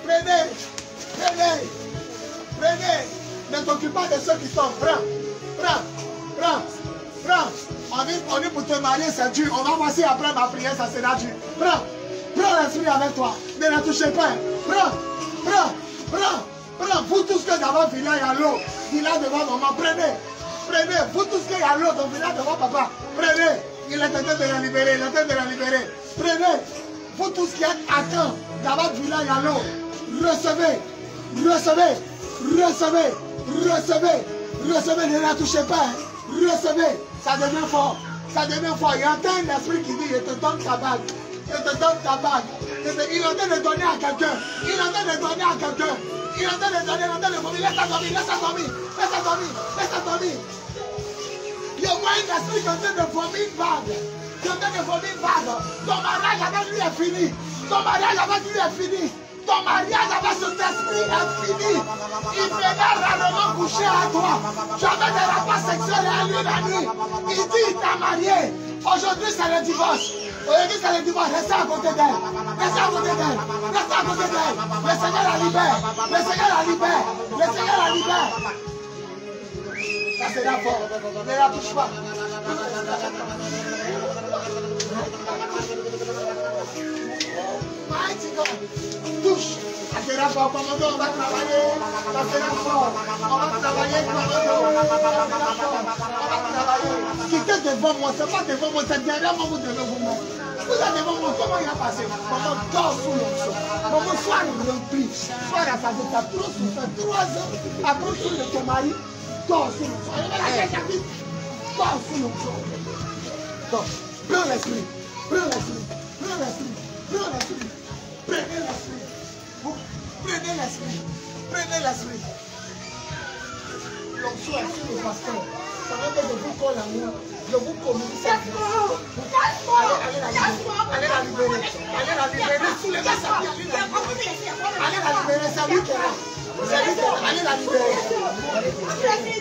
Prenez. Prenez. Prenez. Ne t'occupe pas de ceux qui tombent. Prends. Prends. Prends. Prends. On dit pour te marier, c'est dur. On va voir si après ma prière, ça sera dur. Prends. Prends l'esprit avec toi. Ne la touchez pas. Prends. Prends. Prends. Prends. Vous tous que d'abord, il y a l'eau. Il a devant maman. Prenez. Prenez. Vous tous que il y a l'eau. Donc il a devant papa. Prenez. Il est en train de la libérer. Il est en train de la libérer. Prenez. Vous tous qui êtes à temps. D'abord, il y a l'eau. Recevez. Recevez. Recevez. Recevez. Recevez. Ne la touchez pas. Recevez. Ça devient fort. sa dernière fois, il y a un esprit qui dit, je te donne ta bague. Je te donne ta bague. Il est en train de donner à quelqu'un. Il est en train de donner à quelqu'un. Il est en train de donner, il est en train de vomir. Laisse-la dormir, laisse-la dormir, laisse-la dormir, laisse-la dormir. Il y a un esprit qui est en train de vomir une bague. Qui est en train de vomir une bague. Ton mariage avec lui est fini. Ton mariage avec lui est fini. Ton mariage avec cet esprit est fini. Il viendra rarement coucher à toi. Jamais de rapport sexuel à lui la nuit. Il dit il t'a marié. Aujourd'hui c'est le divorce. Aujourd'hui c'est le divorce. Restez à côté d'elle. Restez à côté d'elle. Restez à côté d'elle. Le Seigneur la libère. Le Seigneur la libère. Le Seigneur la libère. Ça c'est la force. Ne la touche pas. Mighty God. Touche. Ça sera fort. Commando, on va travailler. Ça sera fort. On va travailler. Commando. On va travailler. Quittez devant moi. C'est pas devant moi. C'est derrière moi. Vous devez vous mettre. Vous êtes devant moi. Comment il a passé? Maman dort sous l'onction. Maman soir rempli. Soir à sa vie. T'as trop souffert. 3 ans. Après tout de ton mari. Dors sous l'onction. Dors sous l'onction. Dors. Prends l'esprit. Prends l'esprit. Prends l'esprit. Prends l'esprit. Prenez l'esprit. Prenez l'esprit. Prenez l'esprit. L'onction est sur le pasteur. Pendant que je vous colle à moi, je vous communique cette grâce. Allez la libérer. Allez la libérer. Soulevez sa vie. Allez la libérer. C'est lui qui est là. C'est lui qui est là. Allez la libérer.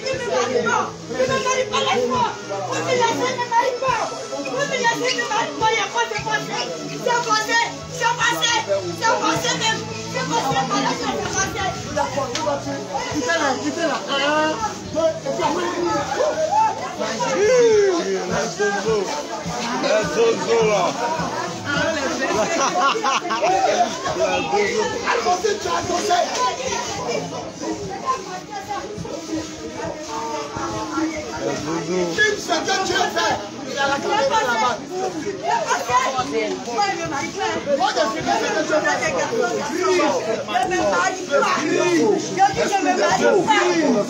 Ne me marie pas, laisse-moi. Humiliation ne marie pas. Humiliation ne marie pas. Il n'y a pas de passé. C'est passé. C'est passé. C'est passé même. C'est passé par la chose. C'est passé. D'accord, vous va tuer. Quittez-la, quittez-la. 1, 2, et puis La zozo là. Allons-y, tu as annoncé. Filme ce que Dieu fait. Il a la caméra là-bas. Moi, je me marie pas. Moi, je filme ce que Dieu fait. Je me marie pas. Je dis je me marie pas. Je me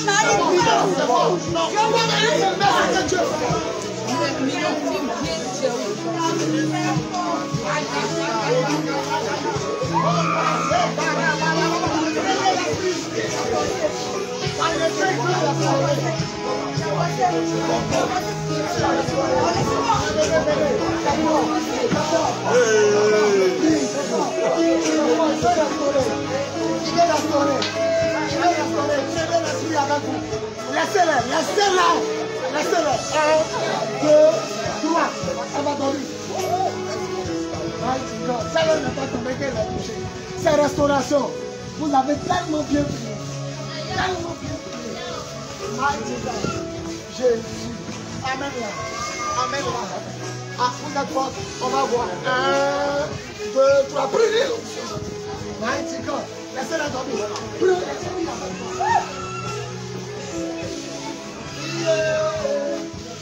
marie pas. C'est bon. Non, je vais filmer ce que Dieu fait. Laissez-le, laissez-le, laissez-le. 1, 2, 3, ça va dormir. Ça ne va pas tomber qu'elle va toucher. C'est restauration. Vous avez tellement bien prié. Tellement bien prié. Mighty God. Jésus. Amen là. Amen là. Ah, vous êtes forts. On va voir. 1, 2, 3. Prenez l'onction. Mighty God. Laissez-la dormir. Prenez l'onction.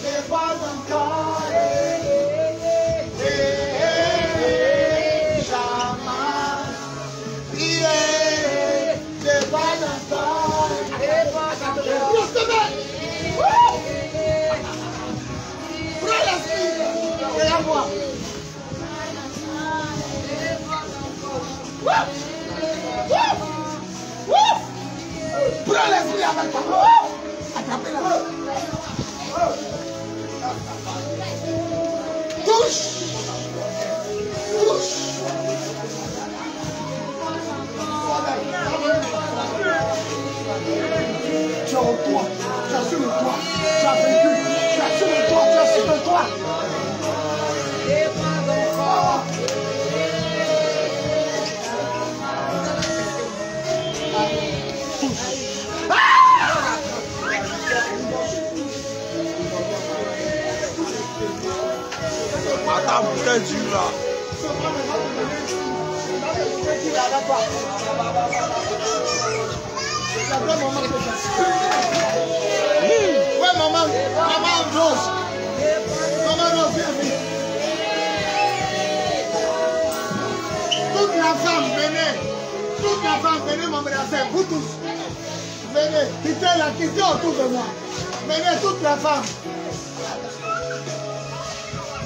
C'est pas encore. Regarde-moi. Prends l'esprit avec toi. Attrapez-la. Touche. Touche. Tu es au toit. Tu es sur le toit. Tu as vécu. Tu es sur le toit. Tu es sur le toit. Attends, putain, du là. Ouais, maman, maman Rose. Maman Rose, viens vite. Toute la femme, venez. Toute la femme, venez m'embrasser. Vous tous. Venez, quittez autour de moi. Venez, toute la femme.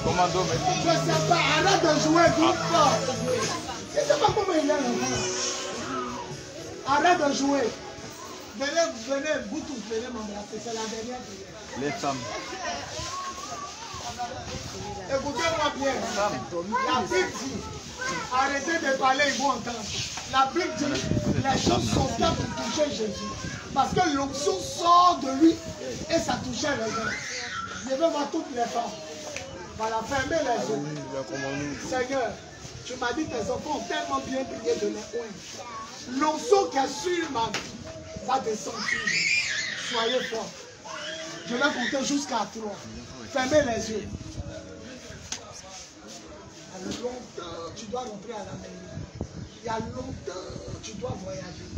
Commando, mais Je ne sais pas, arrête de jouer groupe fort. Je ne sais pas comment il est l'enfant. Arrête de jouer. Venez, vous tous, venez m'embrasser. C'est la dernière prière. les femmes. Écoutez-moi bien. La Bible dit, arrêtez de parler, ils vont entendre. La Bible dit, les choses sont faites pour toucher Jésus. Parce que l'onction sort de lui et ça touchait les gens. Je veux voir toutes les femmes. Voilà, fermez les yeux. Seigneur, tu m'as dit tes enfants ont tellement bien prié de les oindre. L'onction qui est sur ma vie va descendre. Soyez forts. Je vais compter jusqu'à 3. Fermez les yeux. Il y a longtemps, tu dois rentrer à la maison. Il y a longtemps, tu dois voyager.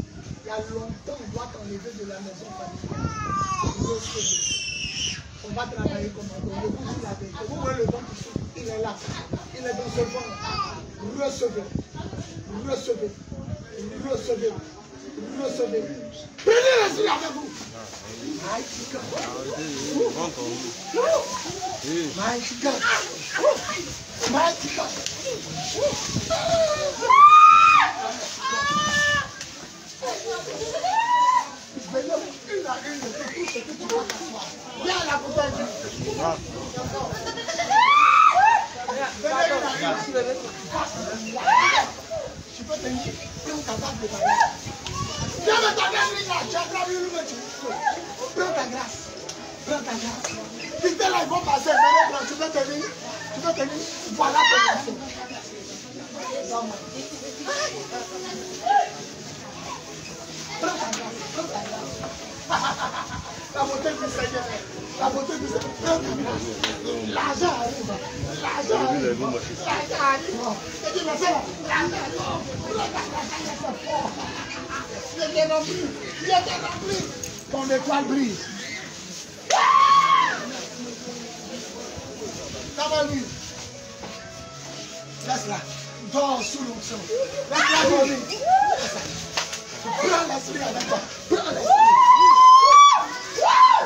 Il y a longtemps, on doit t'enlever de la maison familiale. On va travailler comme un homme. Je vous dis la vérité. Vous voyez le vent qui souffle, il est là. Il est dans ce vent. Recevez. Recevez. Recevez. Recevez. Prenez l'esprit avec vous. Mighty God. Mighty God. Mighty God. Venez une à une de tout ce que tu vas t'asseoir. Viens à la bouteille. Venez une à une. Tu peux tenir une capable de parler. Viens de ta grâce, là. Tu as gravé une voiture. Prends ta grâce. Prends ta grâce. Quittez là, ils vont passer. Venez prendre. Tu peux tenir. Tu peux tenir. Voilà ton grâce. Prends ta grâce. Prends ta grâce. La beauté du Seigneur. La beauté du Seigneur. Prends ta grâce. L'argent arrive. L'argent arrive. L'argent arrive. Et tu me fais là. L'argent arrive. Prends ta grâce. Il était rempli. Il était rempli. Ton étoile brille. Ça va lui. Laisse-la. Dors sous l'onction. Laisse-la dormir. Prends l'esprit avec toi. Prends l'esprit.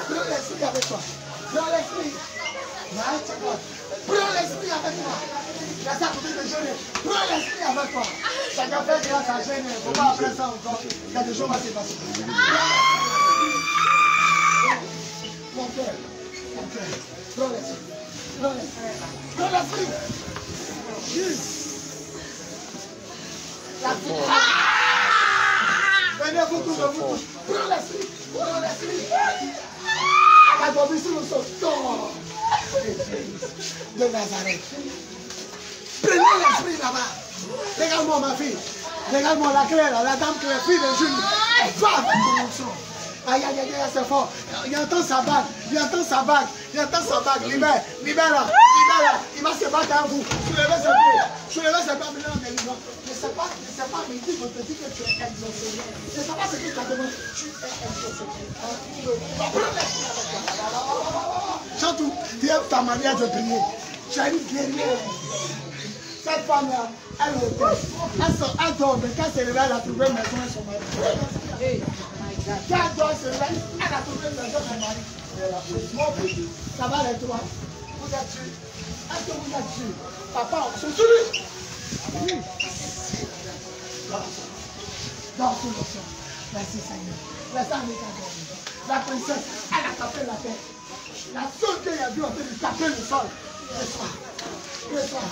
Prends l'esprit avec toi. Prends l'esprit. Prends l'esprit avec toi. Laisse-la côté de Jésus. Prends l'esprit avec toi. Chacun fait grâce à Jésus. Il ne faut pas après ça encore. Quelque chose va se passer. Mon cœur. Mon cœur. Prends l'esprit. Prends l'esprit. Prends l'esprit. La vie. Venez vous tous, vous tous. Prends l'esprit. Prends l'esprit. La dormi sur le sol. De Nazareth. Prenez l'esprit là-bas. Regarde-moi ma fille. Regarde-moi la clé là. La dame qui est fille de Julie. Va avec ton onction. Aïe, aïe, aïe, c'est fort. Il entend sa bague. Il entend sa bague. Il entend sa bague. Libère. Libère là. Libère là. Il va se battre à vous. Soulevez ses pieds. Soulevez ses pieds en délivrant. Je ne sais pas, mais il dit que te dit que tu es exaucé. Je ne sais pas ce que tu as demandé. Tu es exaucé. Prends l'esprit avec toi. Surtout, tu aimes ta manière de prier. Tu as une guerrière. Cette femme-là, elle elle dort, mais quand elle se réveille, elle a trouvé une maison et son mari. Quand elle dort, elle se réveille, elle a trouvé une maison et son mari. Ça va les trois. Vous êtes sûrs? Est-ce que vous êtes sûrs? Papa, on se tue. Oui. Dors sous l'option. Merci Seigneur. Laisse avec ta dormir. La princesse, elle a tapé la tête. La seule qu'il a vu en train de taper le sol. Reçois.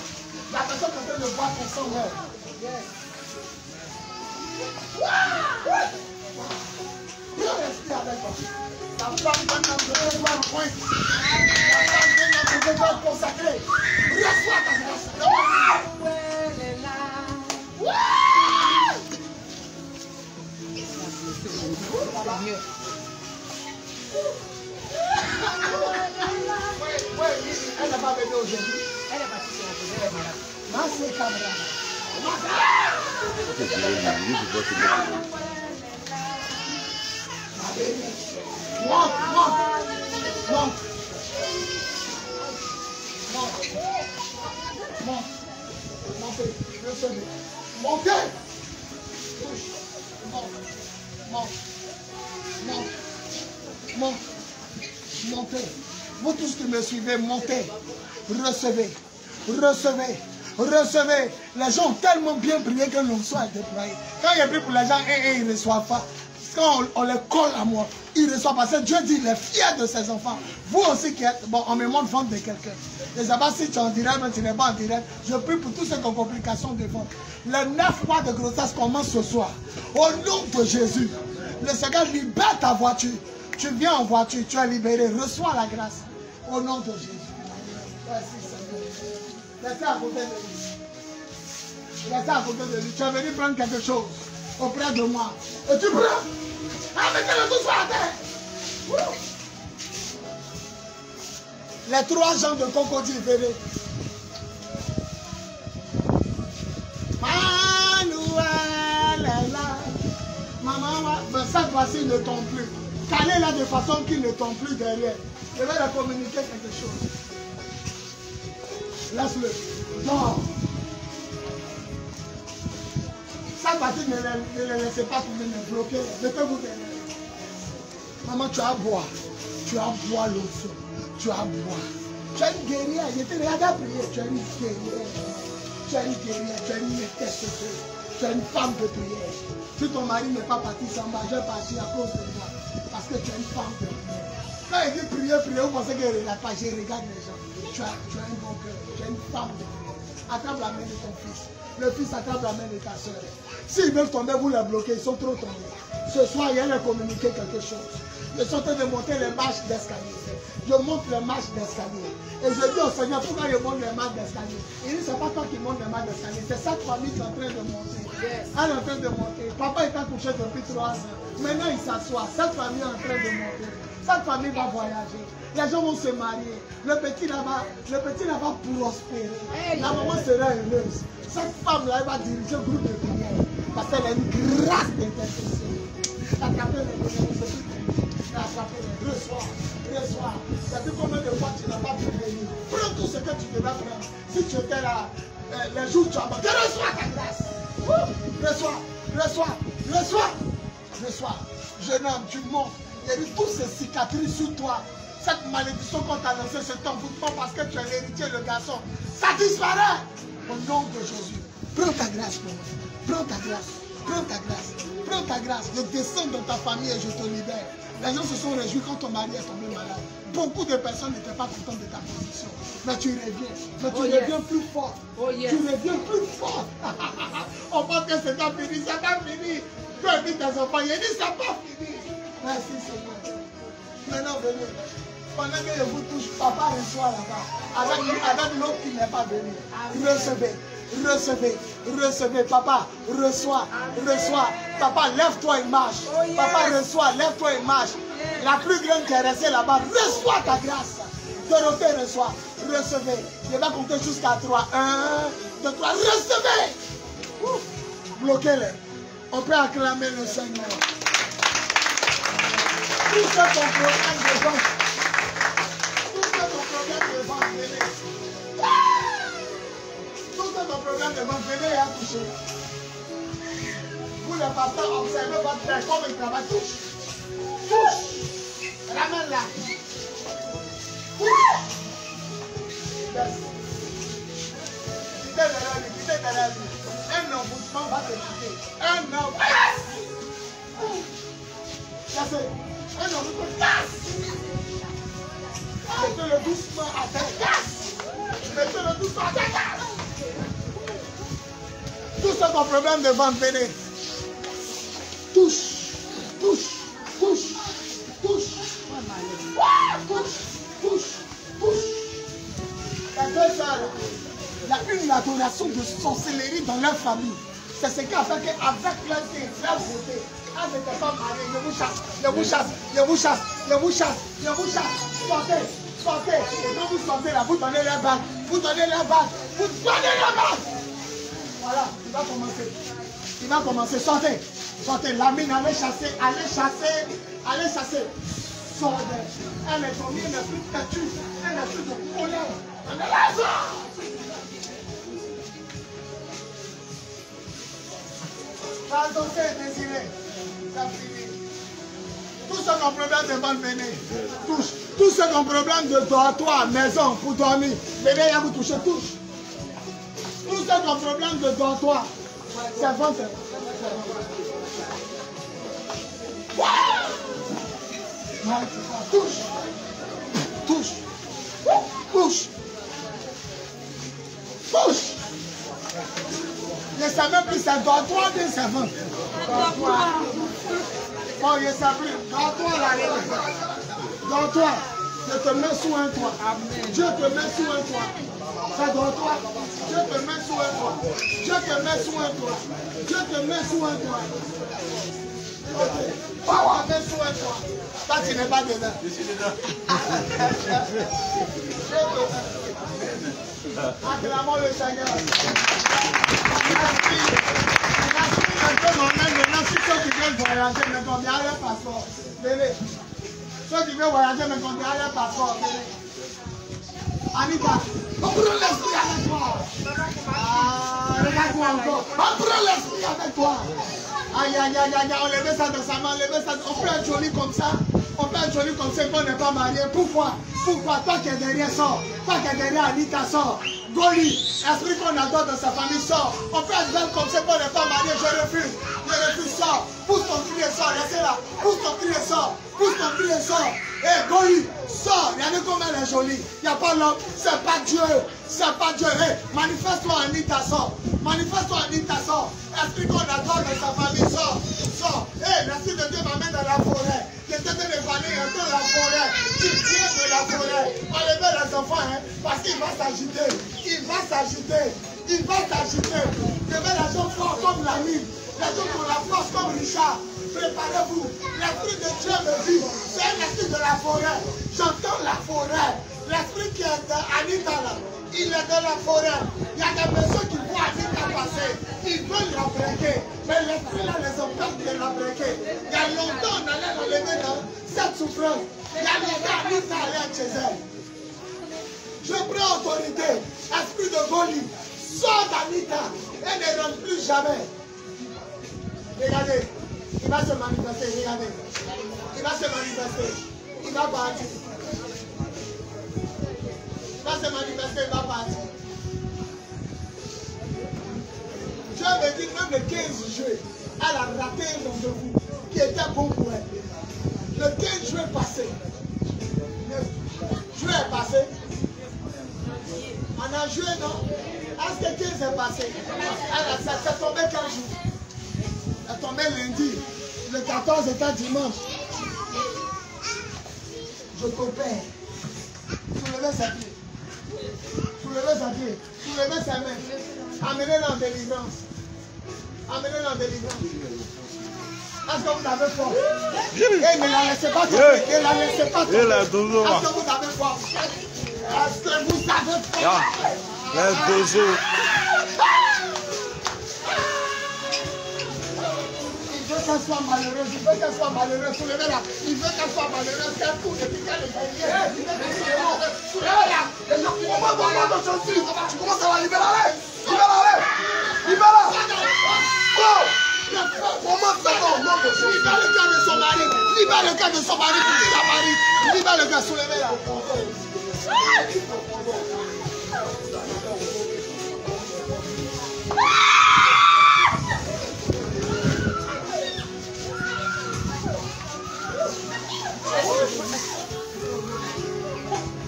La personne est en train de boire ton sang là. Prends l'esprit avec toi. La femme va t'enlever un point. La femme vient d'enlever un consacré. Reçois ta grâce. Elle est là. Oui, elle n'a pas venu aujourd'hui. Elle est partie sur la télé, elle est malade. Merci, camarade. Monte, monte, monte. Monte. Montez, recevez. Montez. Monte, monte, monte, monte, montez. Vous tous qui me suivez, montez. recevez, recevez, recevez. Les gens ont tellement bien prié que l'onction est déployée. Quand il prie pour les gens, ils ne reçoivent pas. Quand on les colle à moi, ils ne reçoivent pas. Parce que Dieu dit, il est fier de ses enfants. Vous aussi qui êtes, bon, on me montre vente de quelqu'un. Je ne sais pas si tu es en direct, mais tu n'es pas en direct. Je prie pour tous ceux qui ont complications de vente. Les 9 mois de grossesse commencent ce soir. Au nom de Jésus, le Seigneur libère ta voiture. Tu viens en voiture, tu es libéré. Reçois la grâce. Au nom de Jésus. Merci Seigneur. Restez à côté de lui. Restez à côté de lui. Tu es venu prendre quelque chose auprès de moi. Et tu prends. Ah, mettez-le tous sur la terre. Les 3 gens de crocodile, venez. Maman, cette fois-ci ne tombe plus. Calez-la de façon qu'il ne tombe plus derrière. Je vais leur communiquer quelque chose. Laisse-le. Non. Cette fois-ci, ne les laissez pas tomber, ne bloquez. Mettez-vous derrière. Maman, tu as boire. Tu as boire l'onction. Tu as boire. Tu es une guerrière. Je te regarde à prier. Tu es une guerrière. Tu es une guerrière. Tu es une intercesseuse. Tu es une femme de prière. Si ton mari n'est pas parti sans moi, je vais partir à cause de moi. Parce que tu es une femme de prière. Quand il dit prier, prier, vous pensez qu'il ne regarde pas. Je regarde les gens. Tu as un bon cœur. Tu es une femme de prière. Attrape la main de ton fils. Le fils attrape la main de ta soeur. S'ils veulent tomber, vous les bloquez. Ils sont trop tombés. Ce soir, il y a leur communiquer quelque chose. Je suis en train de monter les marches d'escalier. Je monte les marches d'escalier. Et je dis au Seigneur, pourquoi je monte les marches d'escalier? Il dit, c'est pas toi qui monte les marches d'escalier. C'est cette famille qui est en train de monter. Elle est en train de monter. Papa est accouché depuis 3 ans. Maintenant, il s'assoit. Cette famille est en train de monter. Cette famille va voyager. Les gens vont se marier. Le petit là-bas prospérer. La maman sera heureuse. Cette femme-là, elle va diriger le groupe de prière. Parce qu'elle a une grâce d'intercession. Attrapez les prières. Attrapez-les. Reçois. Reçois. C'est-à-dire combien de fois tu n'as pas pu venir. Prends tout ce que tu devais prendre. Si tu étais là, les jours où tu as mangé, reçois ta grâce. Reçois. Reçois. Reçois. Reçois. Jeune homme, tu montes. Il y a eu toutes ces cicatrices sur toi. Cette malédiction qu'on t'a lancée, cet envoûtement parce que tu es l'héritier, le garçon, ça disparaît. Au nom de Jésus. Prends ta grâce pour moi. Prends ta grâce. Prends ta grâce. Prends ta grâce. Je descends dans ta famille et je te libère. Les gens se sont réjouis quand ton mari est tombé malade. Beaucoup de personnes n'étaient pas contentes de ta position. Mais tu reviens. Mais tu reviens plus fort. Tu reviens plus fort. On pense que c'est pas fini. C'est pas fini. Tu as dit tes enfants. Il dit c'est pas fini. Merci Seigneur. Maintenant venez. Pendant que je vous touche, papa reçoit là-bas. Avec l'autre qui n'est pas venu. Recevez. Recevez, recevez, papa, reçois, reçois. Papa, lève-toi et marche. Papa, reçois, lève-toi et marche. La plus grande qui est restée là-bas, reçois ta grâce. Dorothée, reçois, recevez. Je vais compter jusqu'à 3. 1, 2, 3, recevez. Bloquez-les. On peut acclamer le Seigneur. Tout ce ton problème de vente. Tout ce ton problème de vente, venez. Ton problème de vente, venez et accoucher. Vous les pasteurs, observez votre père comme il travaille. Touche. Touche. Ramène-la. Quittez derrière lui. Un envoûtement va te quitter. Un envoûtement. Cassez. Un envoûtement. Casse. Mettez-le doucement à terre. Casse. Mettez-le doucement à terre. Tout ce ton problème de vente, venez. Touche. Touche. Touche. Touche. Touche. Touche. Touche. La deux sœurs, il y a une adoration de sorcellerie dans leur famille. C'est ce qui a fait qu'avec leur beauté, elles n'étaient pas mariées. Je vous chasse. Je vous chasse. Je vous chasse. Je vous chasse. Je vous chasse. Sortez. Sortez. Et quand vous sortez là, vous donnez leur bague. Vous donnez leur bague. Vous donnez leur bague. Voilà, il va commencer. Il va commencer. Sortez. Sortez. Lamine, allez chasser. Allez chasser. Allez chasser. Sortez. Elle est tombée, elle n'est plus têtue. Elle n'est plus de colère. Elle est là. Pardon, c'est désiré. Ça finit. Tout ce qu'on problème de vente, venez. Touche. Tous ceux qui ont problème de dortoir, maison, pour dormir, bébé, il y a vous toucher, touche. Tous ceux qui ont problème de dortoir, c'est bon, c'est bon. Touche. Touche. Touche. Touche. Je ne sais même plus, c'est dortoir de servant. Bon, je ne sais plus. Dortoir là. Dortoir. Je te mets sous un toit. Dieu te met sous un toit. C'est dortoir. Dieu te met sous un toit. Dieu te met sous un toit. Dieu te met sous un toit. Pas met sous un toit. Toi, tu n'es pas dedans. Je suis dedans. Acclamons le Seigneur. Merci. Merci. Maintenant, si ceux qui veulent voyager, mais combien leur passeport? Venez. Ceux qui veulent voyager, mais combien leur passeport? Venez. Anita, on prend l'esprit avec toi. Regarde-moi encore. On prend l'esprit avec toi. Aïe, aïe, aïe, aïe, on lève ça dans sa main, on peut être joli comme ça. On peut être joli comme ça, qu'on n'est pas marié. Pourquoi? Pourquoi? Toi qui es derrière, sort. Toi qui es derrière, Anita, sort. Goli, esprit qu'on adore dans sa famille, sort. On peut être belle comme ça, qu'on n'est pas marié. Je refuse, sort. Pousse ton cri et sort, restez là. Pousse ton cri et sort. Pousse ton cri et sort. Hé, Goli, sort. Regardez comme elle est jolie. Il n'y a pas l'homme, c'est pas Dieu. C'est pas Dieu. Hé, manifeste-toi, Anita, sort. Manifeste-toi, Anita, sort. Esprit qu'on adore dans sa famille, sort. Sort. Hé, l'esprit de Dieu m'amène dans la forêt. J'étais de l'évaluer un peu la forêt. Tu viens de la forêt. Enlevez les enfants, hein, parce qu'il va s'agiter. Il va s'agiter. Il va s'agiter. Je veux les gens forts comme la nuit. Les gens pour la force comme Richard. Préparez-vous. L'esprit de Dieu me dit, c'est l'esprit de la forêt. J'entends la forêt. L'esprit qui est d'Anita là, il est dans la forêt. Il y a des personnes qui voient Anita passer. Ils veulent la breaker. Mais l'esprit là les empêche de la breaker. Il y a longtemps on allait l'enlever dans cette souffrance. Il y a longtemps Anita allait chez elle. Je prends autorité. Esprit de Goli, sors d'Anita et ne rentre plus jamais. Regardez, il va se manifester, regardez. Il va se manifester. Il va partir. Il va se manifester, il va partir. Dieu me dit même le 15 juillet, elle a raté un rendez-vous qui était bon pour elle. Le 15 juillet passé. Le juillet est passé. On a joué, non? Est-ce que 15 est passé? Ça s'est tombé quel jour? Ça est tombé lundi. Le 14 était dimanche. Je t'opère. Soulevez ses pieds. Soulevez ses pieds. Soulevez ses mains. Amenez-le en délivrance. Amenez-le en délivrance. Est-ce que vous avez foi? Et ne la laissez pas tomber. Ne la laissez pas tomber. Est-ce que vous avez foi? Est-ce que vous avez foi? Il veut qu'elle soit malheureuse. Il veut qu'elle soit malheureuse. Soulevez-la. Il veut qu'elle soit malheureuse. Qu'elle court depuis qu'elle est derrière. Il veut qu'elle soit malheureuse. Soulevez-la. Les gens qui vont pas voir de choses. Tu commences à la libérer. Libère-la. Libère-la. Oh! Comment faire? Libère le cœur de son mari. Libère le cœur de son mari pour qu'il la marie. Libère le cœur. Soulevez-la.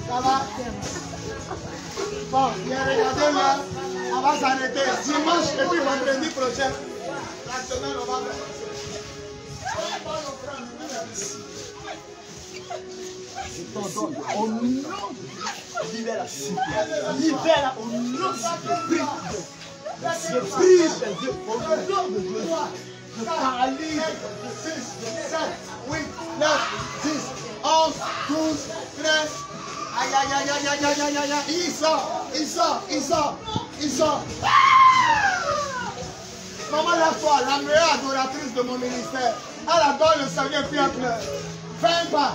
Ça va? Bon, bien regardez là. On va s'arrêter dimanche et puis vendredi prochain. La semaine, on va faire. Au nom de libère-la. Libère-la au nom de Dieu. Au nom de Dieu. Je paralyse 6, 7, 8, 9, 10, 11, 12, 13. Aïe, aïe, aïe, aïe, aïe, aïe, aïe, aïe. Il sort. Maman, lève-toi, la meilleure adoratrice de mon ministère. Elle adore le Seigneur puis elle pleure. Fais un pas.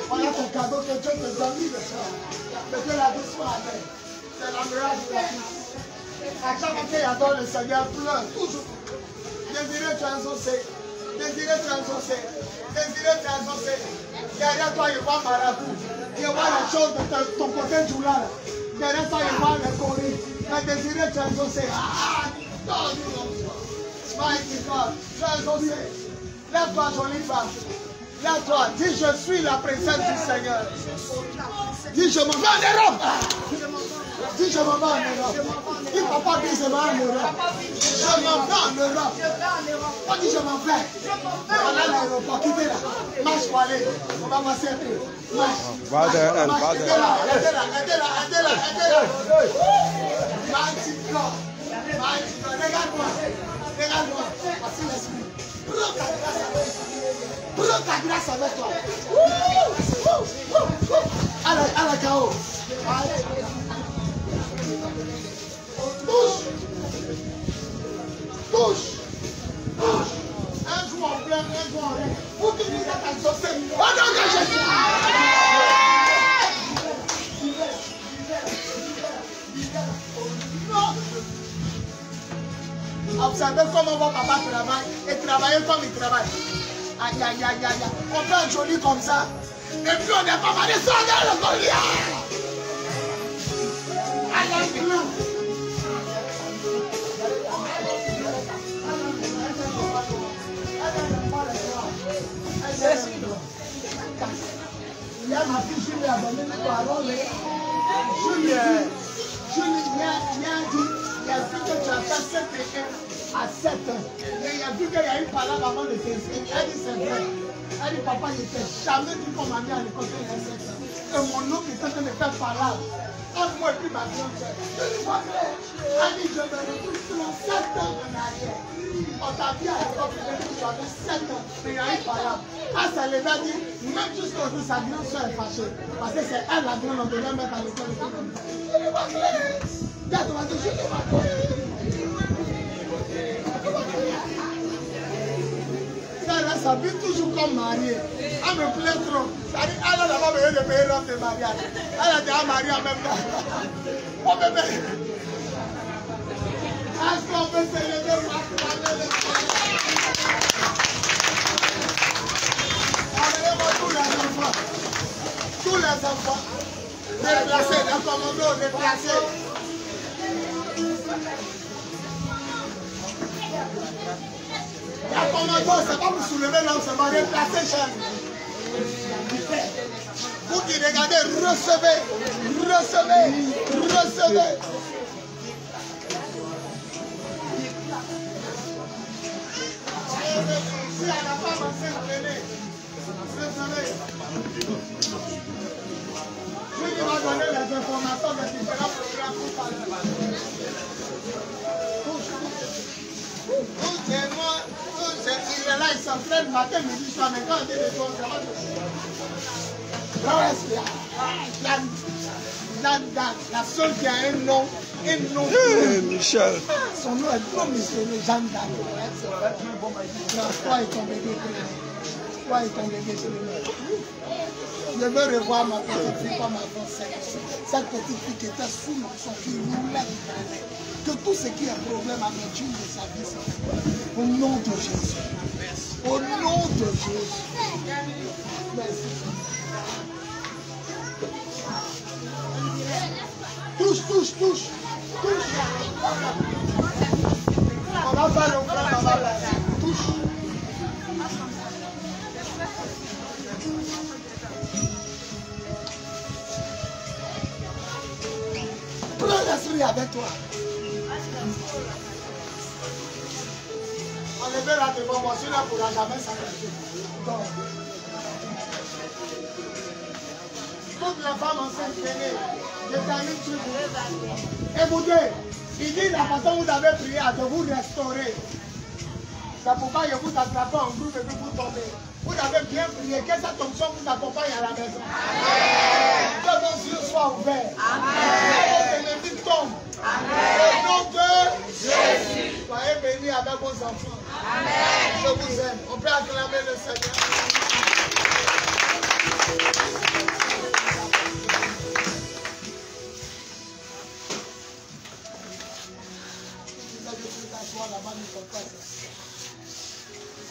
Voilà ton cadeau que Dieu te donne. Mais Dieu l'a dit soit à terre. C'est la meilleure adoratrice. À chaque fois qu'elle adore le Seigneur, pleure toujours. Désiré, tu es un saucé. Désiré transosé. Désiré transosé. Derrière toi, il voit marabout. Il voit les choses de ton côté du là. Derrière toi, il voit les coris. Mais désiré transosé. Ah, non, non. Mighty God. Transosé. Lève-toi, jolie femme. Lève-toi. Dis, je suis la présence du Seigneur. Dis, je m'en vais en Europe. Dis, je m'en vais en Europe. Dis, papa, dis, je m'en vais en Europe. Je m'en vais en Europe. On dit, je m'en vais. Voilà l'aéroport. Quittez là. Marche pour aller. On va passer un peu. Marche. Aidez-la, Aidez-la. Mighty God. Mighty God. Regarde-moi. Regarde-moi. Voici l'esprit. Prends ta grâce avec toi. Prends ta grâce avec toi. À la KO. Touche. Touche. Touche. Un jour en plein, un jour en rien. Vous qui dites à ta sorcière. Oh non, que Jésus. Non. Observez comment votre papa travaille et travaillez comme il travaille. Aïe, aïe, aïe, aïe. On fait un joli comme ça. Et puis on n'est pas mal de sang dans le collier. Aïe, aïe, aïe. Il y a ma fille Julie à donner une parole. Julie, il a vu que tu as fait 7 à 7 ans. Et il a vu qu'il y a une parole avant de t'inscrire. Elle dit c'est vrai. Elle dit papa, il n'était jamais dit qu'on m'a mis à l'école il y a 7 ans. Et mon oncle était en train de faire parole. Entre moi et puis ma grande soeur. Je dis pas vrai. Elle dit je me retrouve sur 7 ans en arrière. On t'a vu à l'école, tu avais 7 ans. Mais il y a une parole. Elle s'est levée, elle dit, même jusqu'aujourd'hui, sa grande soeur est fâchée. Parce que c'est elle la grande, on devait mettre à l'école. Je dis pas vrai. Elle s'habille toujours comme mariée. Elle me plaît trop. Elle a d'abord besoin de payer l'homme de mariage. Elle a déjà marié en même temps. Mon bébé. Est-ce qu'on peut se lever pour acclamer le Seigneur? Amenez-moi tous les enfants. Tous les enfants. Déplacés, les commandos déplacés. La commando, c'est pas vous soulever l'homme, c'est pas déplacer cher. Vous qui regardez, recevez, recevez, recevez. Si à la femme enceinte, venez. Recevez. Je vais vous donner les informations de différents programmes pour parler. Il est là, il s'entraîne matin, midi, soir, mais quand on dit les choses, ça va la seule qui a un nom Michel. son nom est trop missionné, Jeanne d'Arc. Toi et ton bébé, toi et ton bébé, je veux revoir ma petite fille comme avant cette petite fille qui était sous l'onction, qui roulait. Que tout ce qui est problème avec Dieu de sa vie, au nom de Jésus. Au nom de Jésus. Merci. Touche, touche, touche. Touche. On va faire le plan, on va la touche. Prends l'esprit avec toi. Enlevez la déformation, ne pourra jamais s'arrêter. Toutes les femmes enceintes, venez. Je termine sur vous. Écoutez, il dit la façon dont vous avez prié à de vous restaurer. C'est pourquoi je vous attrape en groupe et puis vous tombez. Vous avez bien prié. Que cette onction vous accompagne à la maison. Amen. Que vos yeux soient ouverts. Amen. Que vos ennemis tombent. Amen. Au nom de Jésus. Soyez bénis avec vos enfants. Amen. Je vous aime. On peut acclamer le Seigneur.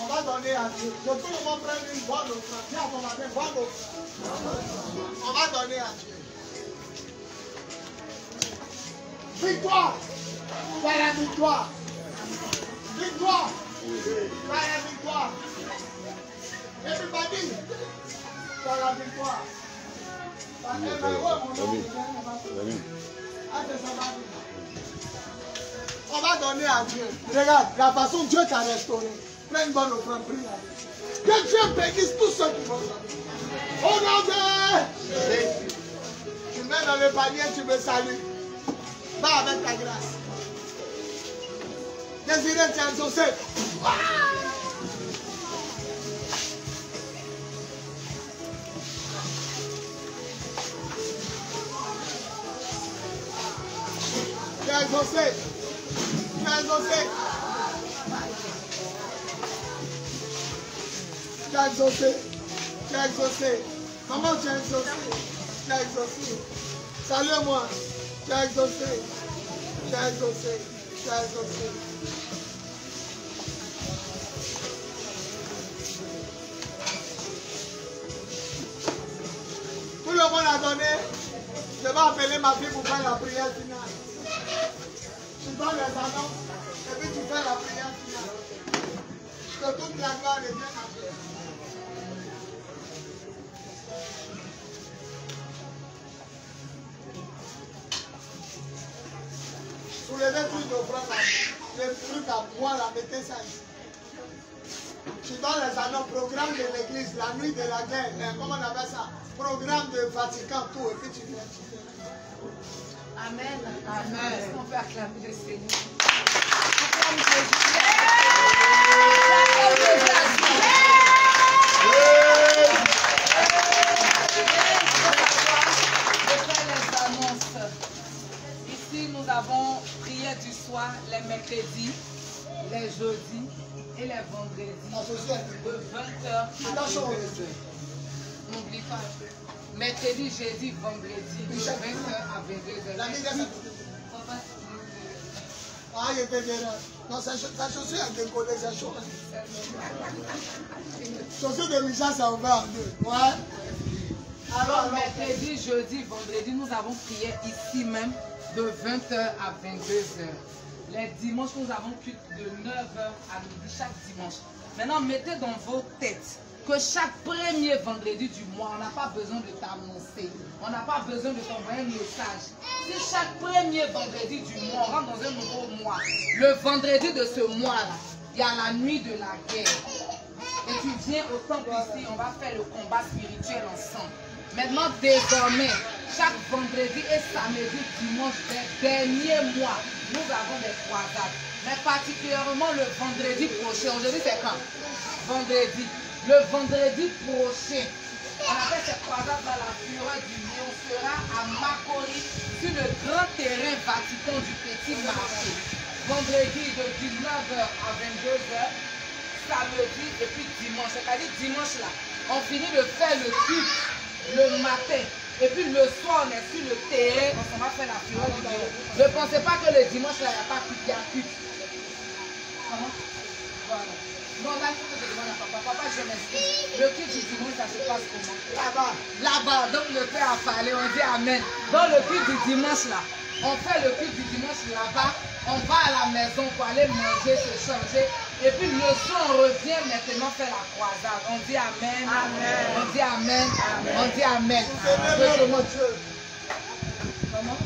On va donner à Dieu. Que tout le monde prenne une bonne offrande. Dis à ton mari, bonne offrande. On va donner à Dieu. Victoire. Par la victoire. Victoire. Par la victoire. Everybody. Par la victoire. On va donner à Dieu. Regarde, la façon dont Dieu t'a restauré. Prends une bonne offrande, prie à Dieu. Que Dieu bénisse tous ceux qui vont donner. Au nom de Jésus. Tu mets dans le panier, tu me salues. Va avec ta grâce. Désiré, tiens, Joseph. Tu as exaucé. Tu as exaucé. Tu as exaucé. Tu as exaucé. Maman, tu as exaucé. Tu as exaucé. Salue-moi. Tu as exaucé. Tu as exaucé. Tu as exaucé. Tout le monde a donné. Je vais appeler ma fille pour faire la prière finale. Tu donnes les annonces et puis tu fais la prière finale. Que toute la gloire revienne à Dieu. Soulevez tout d'offrande, les trucs à boire, la mettez ça ici. Tu donnes les annonces, programme de l'église, la nuit de la guerre, comment on appelle ça? Programme de Vatican, tout, et puis tu fais. Amen. Amen. Est-ce qu'on peut acclamer le Seigneur? Je fais les annonces. Ici, nous avons prière du soir les mercredis, les jeudis et les vendredis. De 20h à 22h. N'oublie pas. Mercredi, jeudi, vendredi, de 20h à 22h. Ah, il était derrière. Non, sa chaussure a décollé, c'est chaud. Chaussure de Michel, ça ouvert en deux. Ouais. Alors, mercredi, jeudi, vendredi, nous avons prié ici même de 20h à 22h. Les dimanches, nous avons culte de 9h à midi chaque dimanche. Maintenant, mettez dans vos têtes que chaque premier vendredi du mois, on n'a pas besoin de t'annoncer. On n'a pas besoin de t'envoyer un message. Si chaque premier vendredi du mois, on rentre dans un nouveau mois, le vendredi de ce mois-là, il y a la nuit de la guerre. Et tu viens au temple ici, on va faire le combat spirituel ensemble. Maintenant, désormais, chaque vendredi et samedi, dimanche, des derniers mois, nous avons des croisades. Mais particulièrement le vendredi prochain. Aujourd'hui, c'est quand? Vendredi. Le vendredi prochain, on appelle cette croisade dans la fureur du lion, sera à Makori, sur le grand terrain Vatican du Petit Marché. Vendredi de 19h à 22h, samedi et puis dimanche. C'est-à-dire dimanche là, on finit de faire le culte le matin. Et puis le soir, on est sur le terrain, on s'en va faire la fureur du lion. Ne pensez pas que le dimanche là, il n'y a pas culte, il y a culte. Comment? Voilà. Non, là, il faut que je demande à papa. Papa, je m'excuse. Le culte du dimanche, ça se passe comment? Là-bas. Là-bas. Donc, le Père a parlé, on dit Amen. Dans le culte du dimanche, là, on fait le culte du dimanche là-bas. On va à la maison pour aller manger, se changer. Et puis, le soir, on revient maintenant faire la croisade. On dit Amen. Amen. On dit Amen. Amen. On dit Amen. Comment?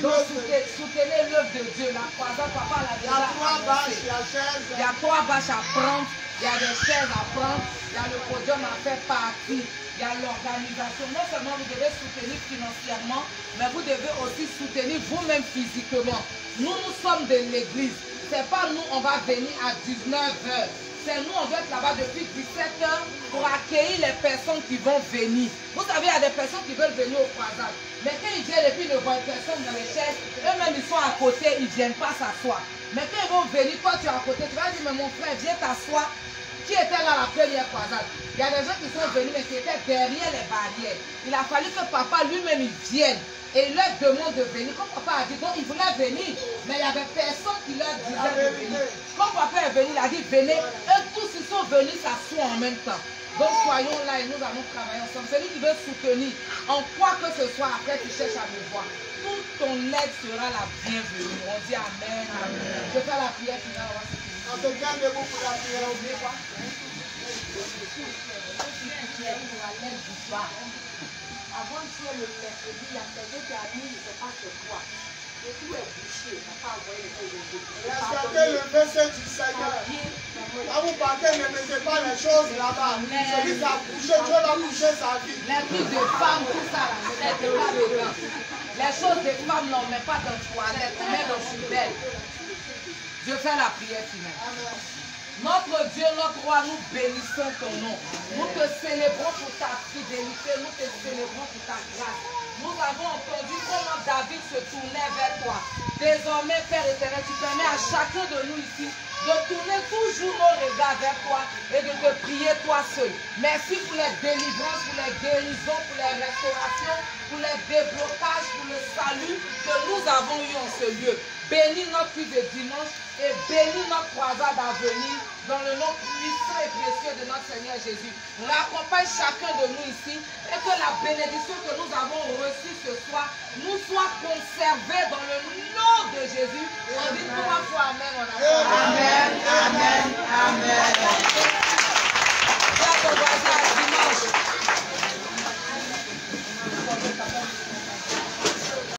Donc soutenez l'œuvre de Dieu. La croisade, papa l'a déjà annoncé. Il y a 3 bâches à prendre, il y a des chaises à prendre, il y a le podium à faire partie, il y a l'organisation. Non seulement vous devez soutenir financièrement, mais vous devez aussi soutenir vous-même physiquement. Nous sommes de l'église. C'est pas nous, on va venir à 19h. C'est nous, on doit être là-bas depuis 17h pour accueillir les personnes qui vont venir. Vous savez, il y a des personnes qui veulent venir aux croisades. Mais quand ils viennent et puis ils ne voient personne dans les chaises, eux-mêmes ils sont à côté, ils ne viennent pas s'asseoir. Mais quand ils vont venir, toi tu es à côté, tu vas dire, mais mon frère, viens t'asseoir. Qui était là la première croisade? Il y a des gens qui sont venus mais qui étaient derrière les barrières. Il a fallu que papa lui-même il vienne. Et il leur demande de venir. Comme papa a dit, donc ils voulaient venir. Mais il y avait personne qui leur disait de venir. Quand papa est venu, il a dit, venez. Eux venir s'asseoir en même temps. Donc soyons là et nous allons travailler ensemble. Celui qui veut soutenir, en quoi que ce soit, après tu cherches à me voir. Toute ton aide sera la bienvenue. On dit Amen. Amen. Je fais la prière finale. On se garde debout pour la prière. Oubliez quoi? Avant de faire le mercredi, il y a quelqu'un qui a mis, je ne sais pas c'est quoi. Et tout est bouché, il n'a pas envoyé les feuilles de Dieu. Respectez le verset du Seigneur. Quand vous partez, ne mettez pas les choses là-bas. Celui qui a couché, Dieu va coucher sa vie. Les trucs de femmes, tout ça, là, ne mettez pas dedans. Les choses des femmes, on ne met pas dans le toilette, on met dans une belle. Je fais la prière finale. Notre Dieu, notre roi, nous bénissons ton nom. Nous te célébrons pour ta fidélité, nous te célébrons pour ta grâce. Nous avons entendu comment David se tournait vers toi. Désormais, Père éternel, tu permets à chacun de nous ici de tourner toujours nos regards vers toi et de te prier toi seul. Merci pour les délivrances, pour les guérisons, pour les restaurations, pour les déblocages, pour le salut que nous avons eu en ce lieu. Bénis notre vie de dimanche et bénis notre croisade à venir dans le nom puissant et précieux de notre Seigneur Jésus. Raccompagne chacun de nous ici et que la bénédiction que nous avons reçue ce soir nous soit conservée dans le nom de Jésus. On dit 3 fois Amen. On a Amen. Amen.